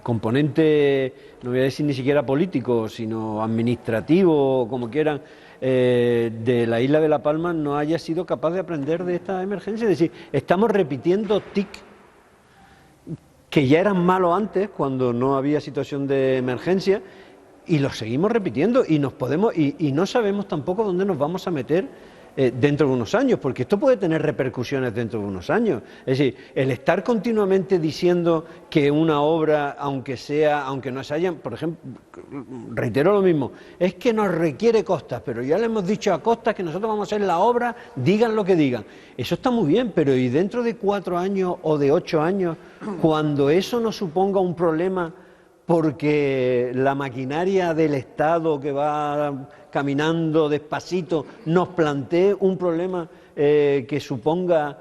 componente, no voy a decir ni siquiera político, sino administrativo, como quieran, de la isla de La Palma no haya sido capaz de aprender de esta emergencia. Es decir, estamos repitiendo TIC que ya eran malos antes, cuando no había situación de emergencia, y los seguimos repitiendo y no sabemos tampoco dónde nos vamos a meter dentro de unos años, porque esto puede tener repercusiones dentro de unos años. Es decir, el estar continuamente diciendo que una obra, aunque no se hayan, por ejemplo, reitero lo mismo, es que nos requiere costas, pero ya le hemos dicho a costas que nosotros vamos a hacer la obra, digan lo que digan. Eso está muy bien, pero ¿y dentro de 4 años o de 8 años, cuando eso nos suponga un problema porque la maquinaria del Estado que va caminando despacito nos plantee un problema que suponga...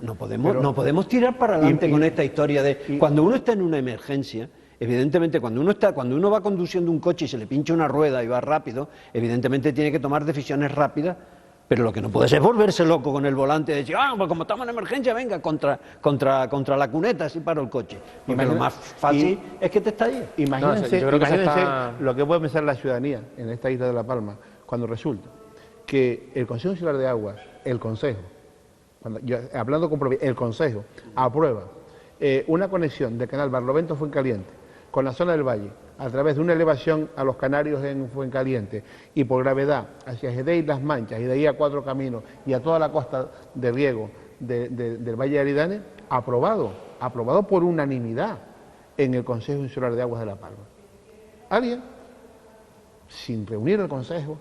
No podemos tirar para adelante con esta historia de... Cuando uno está en una emergencia, evidentemente cuando uno va conduciendo un coche y se le pincha una rueda y va rápido, evidentemente tiene que tomar decisiones rápidas, pero lo que no puede ser es volverse loco con el volante y decir, pues como estamos en emergencia, venga, contra la cuneta, así paro el coche. Porque lo más fácil es que te estalles. Imagínense lo que puede pensar la ciudadanía en esta isla de La Palma, cuando resulta que el Consejo Insular de Aguas, el Consejo, hablando con propiedad, el Consejo aprueba una conexión del canal Barlovento-Fuencaliente con la zona del Valle, a través de una elevación a los Canarios en Fuencaliente y por gravedad hacia Jerez y Las Manchas y de ahí a Cuatro Caminos y a toda la costa de riego del Valle de Aridane, aprobado por unanimidad en el Consejo Insular de Aguas de La Palma. Alguien, sin reunir el Consejo,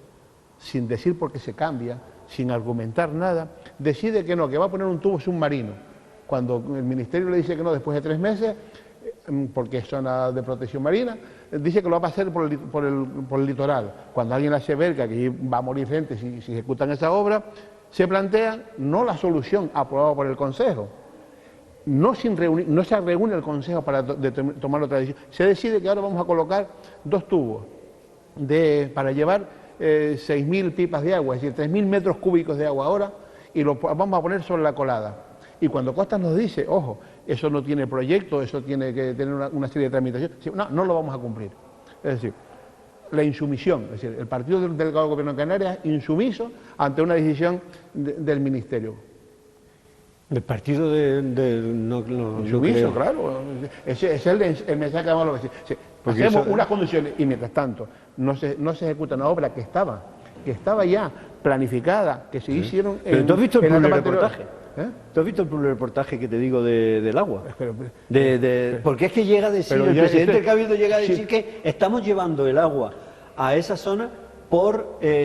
sin decir por qué se cambia, sin argumentar nada, decide que no, que va a poner un tubo submarino. Cuando el Ministerio le dice que no después de 3 meses, porque es zona de protección marina, dice que lo va a hacer por el litoral. Cuando alguien hace ver que aquí va a morir gente si ejecutan esa obra, se plantea no la solución aprobada por el Consejo, no se reúne el Consejo para tomar otra decisión, se decide que ahora vamos a colocar 2 tubos para llevar 6.000 pipas de agua, es decir, 3.000 metros cúbicos de agua ahora, y lo vamos a poner sobre la colada. Y cuando Costas nos dice, ojo, eso no tiene proyecto, eso tiene que tener una serie de tramitaciones, no lo vamos a cumplir. Es decir, la insumisión, es decir, el partido del delegado del Gobierno de Canarias insumiso ante una decisión del Ministerio. El partido insumiso, claro. Ese es el mensaje que vamos a decir. Hacemos unas condiciones y mientras tanto no se ejecuta una obra que estaba ya planificada, que se hicieron Pero ¿tú has visto el reportaje? ¿Tú has visto el reportaje que te digo del agua? Porque es que llega a decir, el presidente del Cabildo llega a decir que estamos llevando el agua a esa zona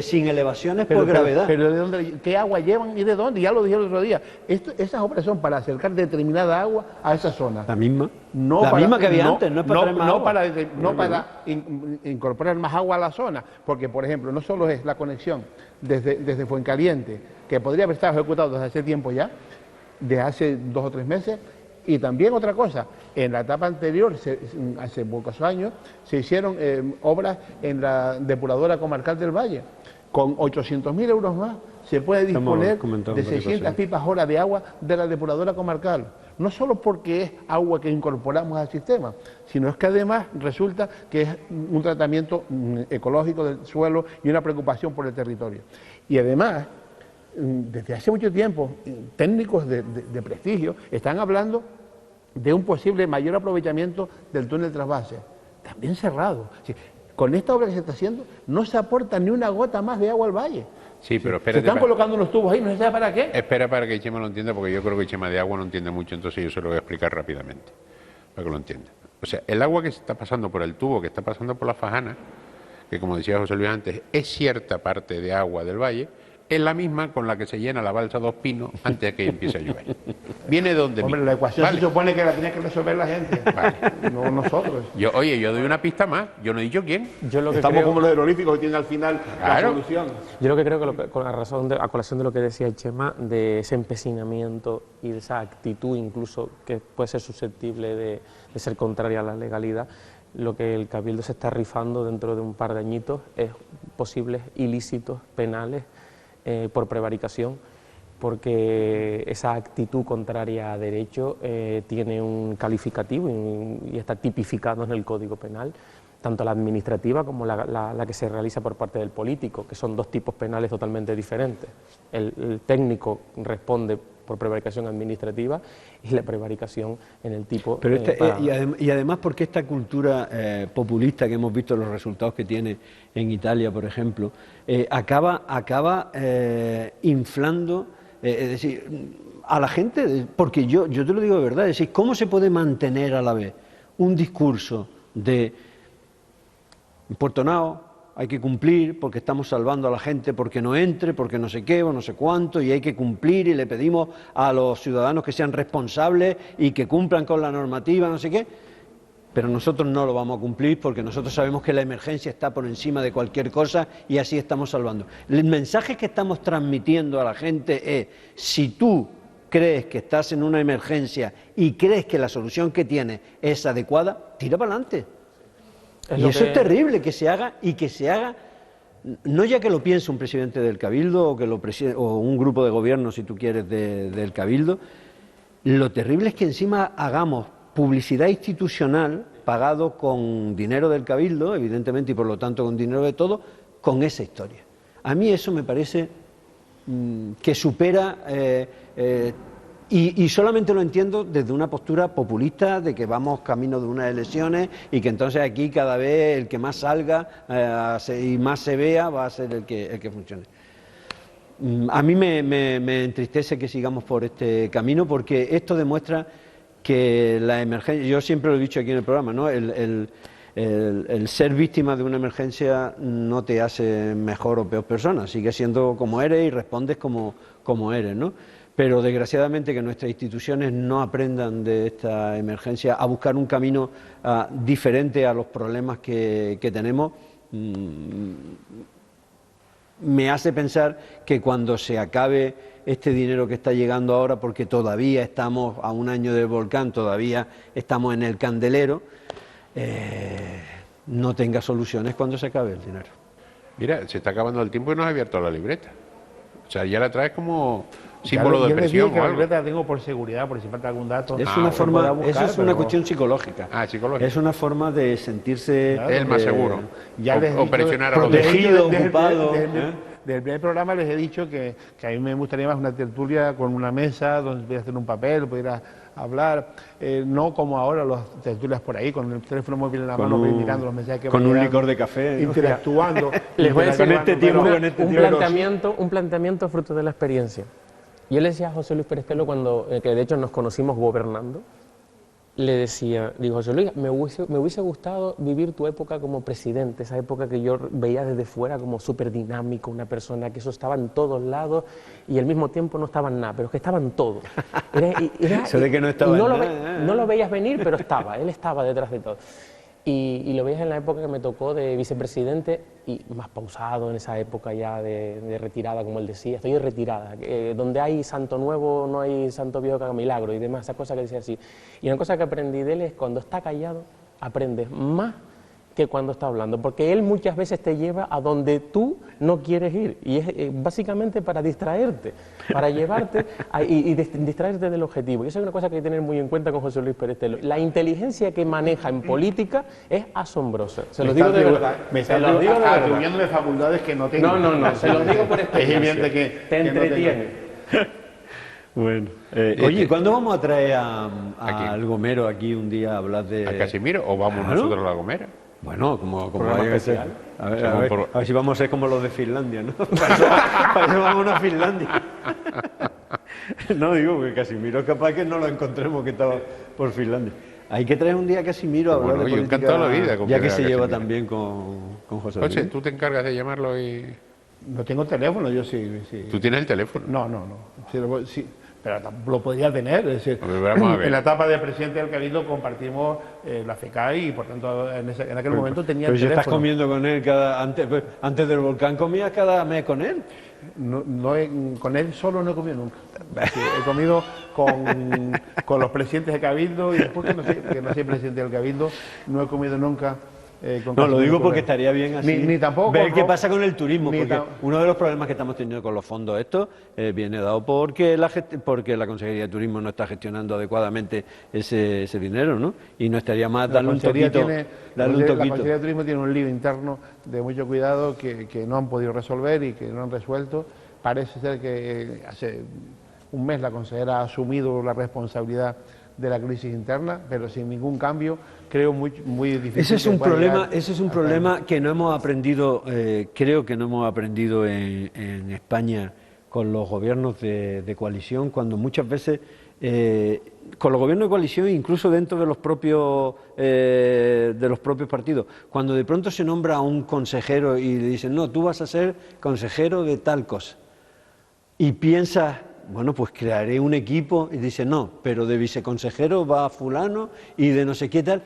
sin elevaciones por gravedad. Pero ¿de dónde? ¿Qué agua llevan y de dónde? Ya lo dije el otro día. Esas obras son para acercar determinada agua a esa zona. La misma. Misma que había antes, no es para traer más agua. No para incorporar más agua a la zona, porque, por ejemplo, no solo es la conexión desde Fuencaliente, que podría haber estado ejecutado desde hace tiempo ya, de hace 2 o 3 meses, y también otra cosa, en la etapa anterior, hace pocos años, se hicieron obras en la depuradora comarcal del Valle. Con 800.000 euros más se puede disponer de 600 pipas hora de agua de la depuradora comarcal. No solo porque es agua que incorporamos al sistema, sino es que además resulta que es un tratamiento ecológico del suelo y una preocupación por el territorio. Y además, desde hace mucho tiempo, técnicos de prestigio están hablando de un posible mayor aprovechamiento del túnel trasvase, también cerrado. Con esta obra que se está haciendo no se aporta ni una gota más de agua al valle. Sí, pero espérate. Se están colocando unos tubos ahí, no se sabe para qué. Espera para que Chema lo entienda, porque yo creo que Chema de agua no entiende mucho, entonces yo se lo voy a explicar rápidamente, para que lo entienda. O sea, el agua que se está pasando por el tubo, que está pasando por la Fajana, que como decía José Luis antes, es cierta parte de agua del valle, es la misma con la que se llena la balsa Dos Pinos antes de que empiece a llover. Viene donde Hombre, la ecuación se supone que la tiene que resolver la gente, no nosotros. Yo doy una pista más, yo no he dicho quién. Estamos como los jeroglíficos que tienen al final la solución. Yo lo que creo que con la razón a colación de lo que decía el Chema, de ese empecinamiento y de esa actitud incluso que puede ser susceptible de ser contraria a la legalidad, lo que el Cabildo se está rifando dentro de un par de añitos es posibles ilícitos penales por prevaricación, porque esa actitud contraria a derecho tiene un calificativo y está tipificado en el Código Penal, tanto la administrativa como la que se realiza por parte del político, que son 2 tipos penales totalmente diferentes. El técnico responde por prevaricación administrativa y la prevaricación en el tipo... Pero y además porque esta cultura populista que hemos visto los resultados que tiene en Italia, por ejemplo, acaba inflando, es decir, a la gente, porque yo te lo digo de verdad, es decir, ¿cómo se puede mantener a la vez un discurso de Puerto Nao, hay que cumplir porque estamos salvando a la gente porque no entre, porque no sé qué o no sé cuánto, y hay que cumplir y le pedimos a los ciudadanos que sean responsables y que cumplan con la normativa, no sé qué, pero nosotros no lo vamos a cumplir porque nosotros sabemos que la emergencia está por encima de cualquier cosa y así estamos salvando. El mensaje que estamos transmitiendo a la gente es, si tú crees que estás en una emergencia y crees que la solución que tienes es adecuada, tira para adelante. Y eso es terrible, que se haga, no ya que lo piense un presidente del Cabildo o un grupo de gobierno, si tú quieres, del Cabildo. Lo terrible es que encima hagamos publicidad institucional, pagado con dinero del Cabildo, evidentemente, y por lo tanto con dinero de todos, con esa historia. A mí eso me parece que supera... Y solamente lo entiendo desde una postura populista de que vamos camino de unas elecciones y que entonces aquí cada vez el que más salga y más se vea va a ser el que funcione. A mí me entristece que sigamos por este camino, porque esto demuestra que la emergencia, yo siempre lo he dicho aquí en el programa, ¿no? El ser víctima de una emergencia no te hace mejor o peor persona, sigues siendo como eres y respondes como eres, ¿no? Pero desgraciadamente que nuestras instituciones no aprendan de esta emergencia a buscar un camino diferente a los problemas que tenemos, me hace pensar que cuando se acabe este dinero que está llegando ahora, porque todavía estamos a un año del volcán, todavía estamos en el candelero, no tenga soluciones cuando se acabe el dinero. Mira, se está acabando el tiempo y no has abierto la libreta. O sea, ya la traes como símbolo de presión o la algo. libreta la tengo por seguridad, por si falta algún dato. Es una forma, eso es una cuestión psicológica. Psicológica. Es una forma de sentirse el más seguro. Ya o presionar a los demás. protegido, ocupado. Desde el primer programa les he dicho que a mí me gustaría más una tertulia con una mesa donde pudiera hacer un papel, pudiera hablar, no como ahora los tertulias por ahí, con el teléfono móvil en la mano, mirando los mensajes que con un licor de café, interactuando. Les voy a decir un planteamiento fruto de la experiencia. Yo le decía a José Luis Pérez Telo, que de hecho nos conocimos gobernando, le decía, digo, José Luis, me hubiese gustado vivir tu época como presidente, esa época que yo veía desde fuera como súper dinámico, una persona que eso estaba en todos lados y al mismo tiempo no estaba en nada, pero es que estaba en todo. Eso de que no estaba en nada. No lo veías venir, pero él estaba detrás de todo. Y lo veías en la época que me tocó de vicepresidente y más pausado en esa época ya de retirada, como él decía, estoy de retirada, donde hay santo nuevo no hay santo viejo que haga milagro y demás, esa cosa que decía así. Y una cosa que aprendí de él es cuando está callado aprendes más que cuando está hablando, porque él muchas veces te lleva a donde tú no quieres ir y es básicamente para distraerte, para llevarte y distraerte del objetivo. Y eso es una cosa que hay que tener muy en cuenta con José Luis Pérez Telo. La inteligencia que maneja en política es asombrosa. Se lo digo de verdad. Me están atribuyéndome facultades que no tengo. No, se lo digo por experiencia. Es evidente que te entretiene. Bueno, oye, ¿cuándo vamos a traer al Gomero aquí un día a hablar de... ¿A Casimiro o vamos nosotros a la Gomera? Bueno, como hay que ser. A ver si vamos a ser como los de Finlandia, ¿no? Para eso vamos a Finlandia. No, digo, que Casimiro es capaz que no lo encontremos que estaba por Finlandia. Hay que traer un día a Casimiro a hablar de política. Yo encantado la vida. Ya que se lleva también con José Luis. José, ¿tú te encargas de llamarlo y...? No tengo teléfono, yo sí. ¿Tú tienes el teléfono? No. Sí, pero lo podría tener, es decir, vamos a ver. En la etapa de presidente del Cabildo compartimos la FECAI y por tanto en aquel momento tenía pero el teléfono. Pero si estás comiendo con él antes del volcán, ¿comías cada mes con él? Con él solo no he comido nunca. He comido con los presidentes de Cabildo y después que no soy presidente del Cabildo, no he comido nunca. No, lo digo porque estaría bien así ni tampoco ver qué pasa con el turismo, porque uno de los problemas que estamos teniendo con los fondos estos viene dado porque la Consejería de Turismo no está gestionando adecuadamente ese dinero, ¿no? Y no estaría más darle un toquito. La Consejería de Turismo tiene un lío interno de mucho cuidado que no han podido resolver y que no han resuelto. Parece ser que hace un mes la consejera ha asumido la responsabilidad de la crisis interna, pero sin ningún cambio, creo muy difícil. Ese es un problema que no hemos aprendido, creo que no hemos aprendido en España con los gobiernos de coalición, cuando muchas veces con los gobiernos de coalición, incluso dentro de los propios partidos, cuando de pronto se nombra a un consejero y le dicen, no, tú vas a ser consejero de tal cosa, y piensas, bueno, pues crearé un equipo, y dice, no, pero de viceconsejero va fulano y de no sé qué tal.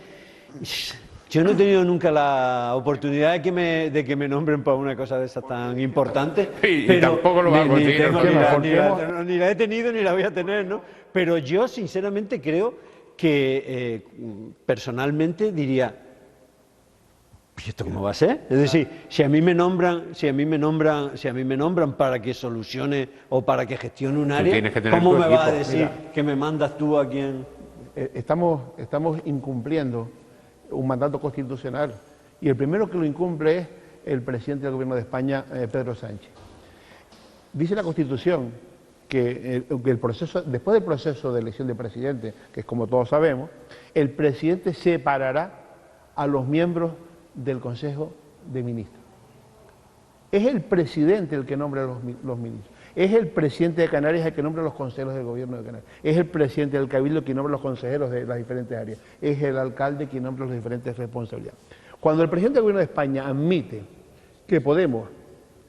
Yo no he tenido nunca la oportunidad de que me nombren para una cosa de esas tan importante. Y tampoco lo va a conseguir. Ni la he tenido ni la voy a tener, ¿no? Pero yo sinceramente creo que personalmente diría, ¿y esto cómo va a ser? Es decir, si a mí me nombran para que solucione o para que gestione un área, ¿cómo me va a decir que me mandas tú a quien? Estamos incumpliendo un mandato constitucional y el primero que lo incumple es el presidente del Gobierno de España, Pedro Sánchez. Dice la Constitución que el proceso, después del proceso de elección de presidente, que es como todos sabemos, el presidente separará a los miembros del Consejo de Ministros. Es el presidente el que nombra los ministros. Es el presidente de Canarias el que nombra los consejeros del gobierno de Canarias. Es el presidente del Cabildo quien nombra los consejeros de las diferentes áreas. Es el alcalde quien nombra las diferentes responsabilidades. Cuando el presidente del gobierno de España admite que Podemos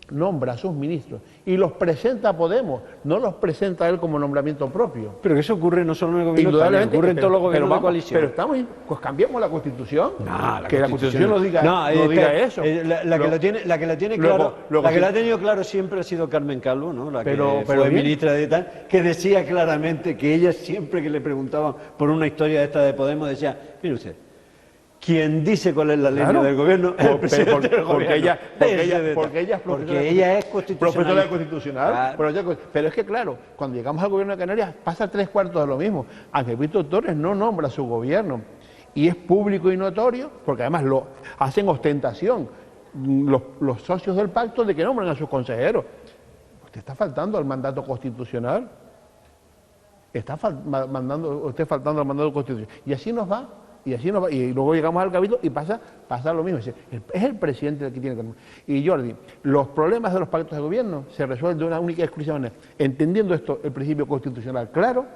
nombra a sus ministros y los presenta a Podemos, no los presenta a él como nombramiento propio. Pero que eso ocurre no solo en el gobierno de España, ocurre en todos los gobiernos de coalición. Pero estamos, pues cambiamos la Constitución. No, que la Constitución no diga eso. La que la tiene claro, la que la ha tenido claro siempre ha sido Carmen Calvo, ¿no? La que fue ministra de tal, que decía claramente que ella siempre que le preguntaban por una historia de esta de Podemos decía, mire usted, quien dice cuál es la línea del gobierno es el presidente del gobierno. Porque ella es profesora constitucional. Claro. Pero es que, claro, cuando llegamos al gobierno de Canarias pasa 3/4 de lo mismo. Ángel Víctor Torres no nombra su gobierno. Y es público y notorio, porque además lo hacen ostentación los socios del pacto de que nombran a sus consejeros. Usted está faltando al mandato constitucional. Está usted faltando al mandato constitucional. Y así nos va. Y luego llegamos al Cabildo y pasa lo mismo. Es el presidente el que tiene que... Y Jordi, los problemas de los pactos de gobierno se resuelven de una única y exclusiva manera, entendiendo esto, el principio constitucional claro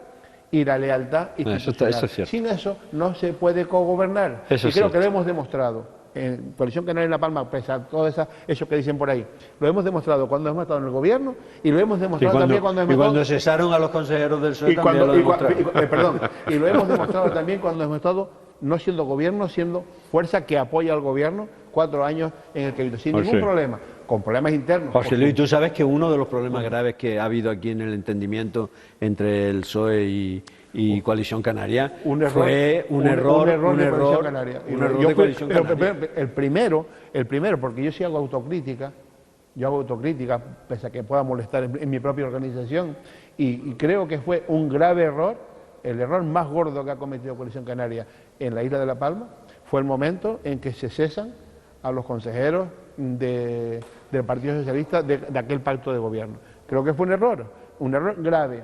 y la lealtad institucional. Eso es cierto. Sin eso no se puede cogobernar. Y creo que lo hemos demostrado en Coalición Canaria en La Palma, pese a todo eso que dicen por ahí. Lo hemos demostrado cuando hemos estado en el gobierno y lo hemos demostrado también cuando hemos estado... Y cuando cesaron a los consejeros del PSOE también lo demostraron. Y lo hemos demostrado también cuando hemos estado no siendo gobierno, siendo fuerza que apoya al gobierno 4 años en el Cabildo, sin ningún problema, con problemas internos. José Luis, tú sabes que uno de los problemas graves que ha habido aquí en el entendimiento entre el PSOE y Coalición Canaria fue un error de Coalición Canaria. El primero, porque yo sí hago autocrítica, pese a que pueda molestar en mi propia organización, y creo que fue un grave error. El error más gordo que ha cometido Coalición Canaria en la isla de La Palma fue el momento en que se cesan a los consejeros del Partido Socialista de aquel pacto de gobierno. Creo que fue un error grave.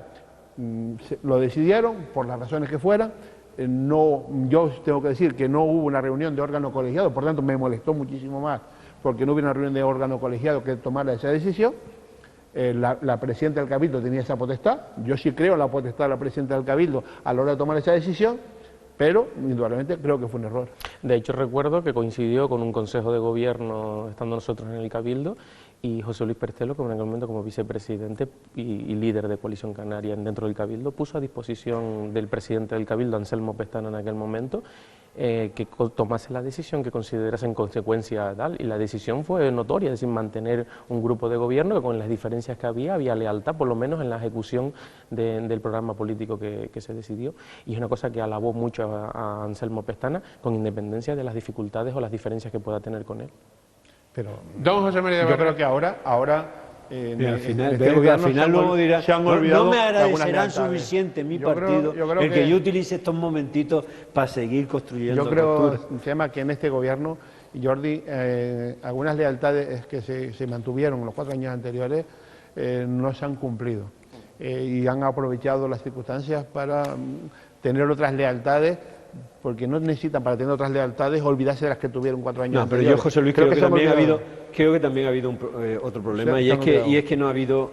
Lo decidieron por las razones que fueran. Yo tengo que decir que no hubo una reunión de órgano colegiado, por tanto me molestó muchísimo más porque no hubo una reunión de órgano colegiado que tomara esa decisión. La presidenta del Cabildo tenía esa potestad, yo sí creo en la potestad de la presidenta del Cabildo a la hora de tomar esa decisión, pero indudablemente creo que fue un error. De hecho recuerdo que coincidió con un consejo de gobierno estando nosotros en el Cabildo y José Luis Percelo, que en aquel momento como vicepresidente y líder de Coalición Canaria dentro del Cabildo, puso a disposición del presidente del Cabildo, Anselmo Pestana en aquel momento, que tomase la decisión que considerase en consecuencia tal, y la decisión fue notoria, es decir, mantener un grupo de gobierno que con las diferencias que había lealtad, por lo menos en la ejecución del programa político que se decidió, y es una cosa que alabó mucho a Anselmo Pestana, con independencia de las dificultades o las diferencias que pueda tener con él. Pero don José María, yo creo que ahora al final luego dirá, no me agradecerán suficiente mi partido el que yo utilice estos momentitos para seguir construyendo. Yo creo, que en este gobierno, Jordi, algunas lealtades que se mantuvieron en los 4 años anteriores no se han cumplido y han aprovechado las circunstancias para tener otras lealtades, porque no necesitan para tener otras lealtades olvidarse de las que tuvieron 4 años anteriores. Pero yo, José Luis, creo que también ha habido otro problema, y es que no ha habido,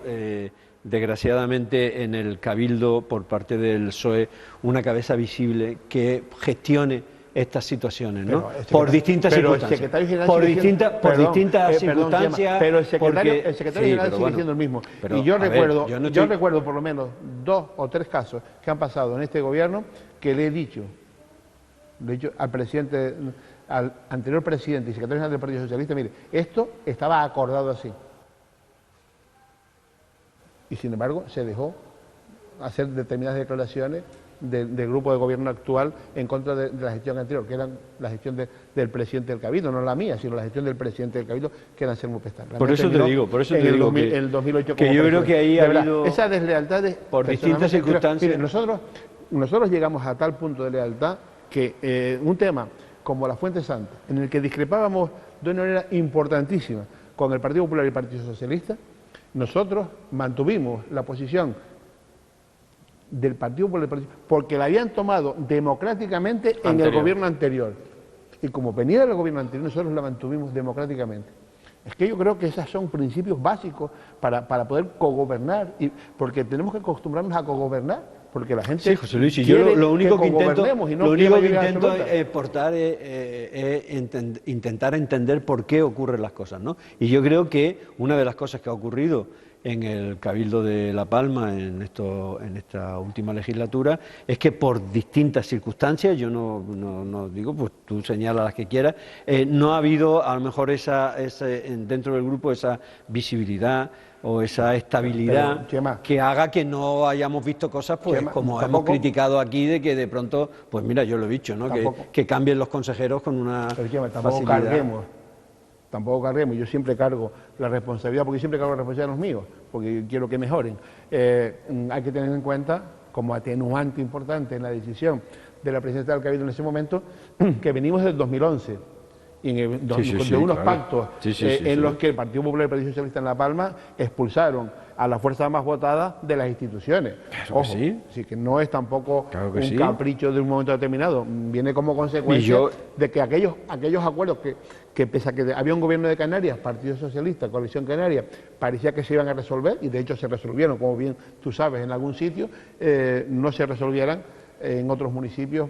desgraciadamente, en el Cabildo, por parte del PSOE, una cabeza visible que gestione estas situaciones, ¿no? Por distintas circunstancias. Por distintas circunstancias. Pero el secretario general sigue siendo el mismo. Y yo recuerdo por lo menos 2 o 3 casos que han pasado en este gobierno que le he dicho al presidente, al anterior presidente y secretario general del Partido Socialista, mire, esto estaba acordado así. Y sin embargo se dejó hacer determinadas declaraciones del grupo de gobierno actual en contra de la gestión anterior, que eran la gestión del presidente del Cabildo, no la mía, sino la gestión del presidente del Cabildo, que era Anselmo Pestana. Por eso te digo que el 2008 que yo creo que ahí ha habido esas deslealtades por distintas circunstancias. Mire, nosotros llegamos a tal punto de lealtad que un tema como la Fuente Santa, en el que discrepábamos de una manera importantísima con el Partido Popular y el Partido Socialista, Nosotros mantuvimos la posición del Partido Popular porque la habían tomado democráticamente en el gobierno anterior. Y como venía del gobierno anterior, nosotros la mantuvimos democráticamente. Es que yo creo que esos son principios básicos para poder cogobernar, porque tenemos que acostumbrarnos a cogobernar, porque la gente... Sí, José Luis, y yo lo único que intento es intentar entender por qué ocurren las cosas, ¿no? Y yo creo que una de las cosas que ha ocurrido en el Cabildo de La Palma en esta última legislatura es que por distintas circunstancias, yo no digo, pues tú señalas las que quieras, no ha habido a lo mejor dentro del grupo esa visibilidad o esa estabilidad que haga que no hayamos visto cosas pues como hemos criticado aquí, de que de pronto, pues mira, yo lo he dicho, ¿no? Que cambien los consejeros con una facilidad. Tampoco carguemos, yo siempre cargo la responsabilidad, porque siempre cargo la responsabilidad de los míos, porque quiero que mejoren. Hay que tener en cuenta, como atenuante importante en la decisión de la presidenta del Cabildo en ese momento, que venimos del 2011, y de unos pactos en los que el Partido Popular y el Partido Socialista en La Palma expulsaron a la fuerza más votada de las instituciones. Ojo, sí, que no es tampoco un capricho de un momento determinado, viene como consecuencia de que aquellos acuerdos que pese a que había un gobierno de Canarias, Partido Socialista, Coalición Canaria, parecía que se iban a resolver, y de hecho se resolvieron, como bien tú sabes, en algún sitio, no se resolvieran en otros municipios,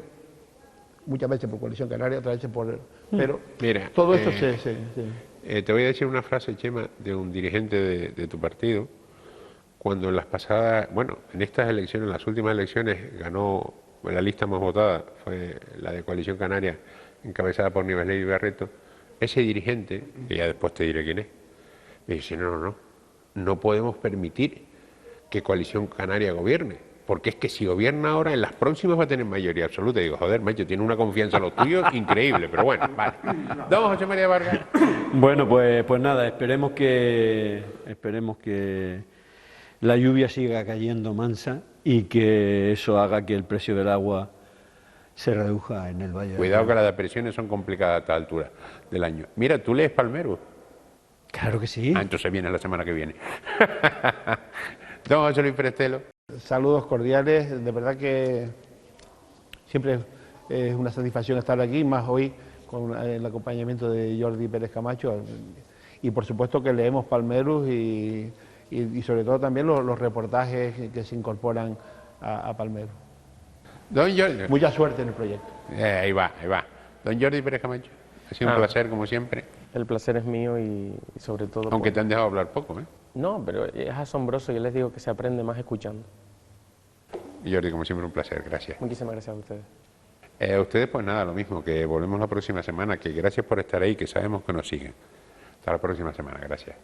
muchas veces por Coalición Canaria, otras veces por... Pero mira, todo esto te voy a decir una frase, Chema, de un dirigente de tu partido, cuando en las pasadas, bueno, en estas elecciones, en las últimas elecciones, ganó la lista más votada, fue la de Coalición Canaria, encabezada por Nieves Ley Barreto. Ese dirigente, que ya después te diré quién es, me dice, no podemos permitir que Coalición Canaria gobierne, porque es que si gobierna ahora, en las próximas va a tener mayoría absoluta. Y digo, joder, macho, tiene una confianza en los tuyos increíble, pero bueno, vale. Don José María Vargas. Bueno, pues nada, esperemos que la lluvia siga cayendo mansa y que eso haga que el precio del agua se reduzca en el Valle. Cuidado que las depresiones son complicadas a esta altura del año. Mira, ¿tú lees Palmeru? Claro que sí. Entonces viene la semana que viene. Don José Luis Prestelo. Saludos cordiales, de verdad que siempre es una satisfacción estar aquí, más hoy con el acompañamiento de Jordi Pérez Camacho, y por supuesto que leemos Palmerus y sobre todo también los reportajes que se incorporan a Palmerus. Don Jordi. Mucha suerte en el proyecto. Ahí va. Don Jordi Pérez Camacho, ha sido un placer como siempre. El placer es mío y sobre todo... Aunque te han dejado hablar poco, ¿eh? No, pero es asombroso, yo les digo que se aprende más escuchando. Y Jordi, como siempre, un placer, gracias. Muchísimas gracias a ustedes. A ustedes, pues nada, lo mismo, que volvemos la próxima semana, que gracias por estar ahí, que sabemos que nos siguen. Hasta la próxima semana, gracias.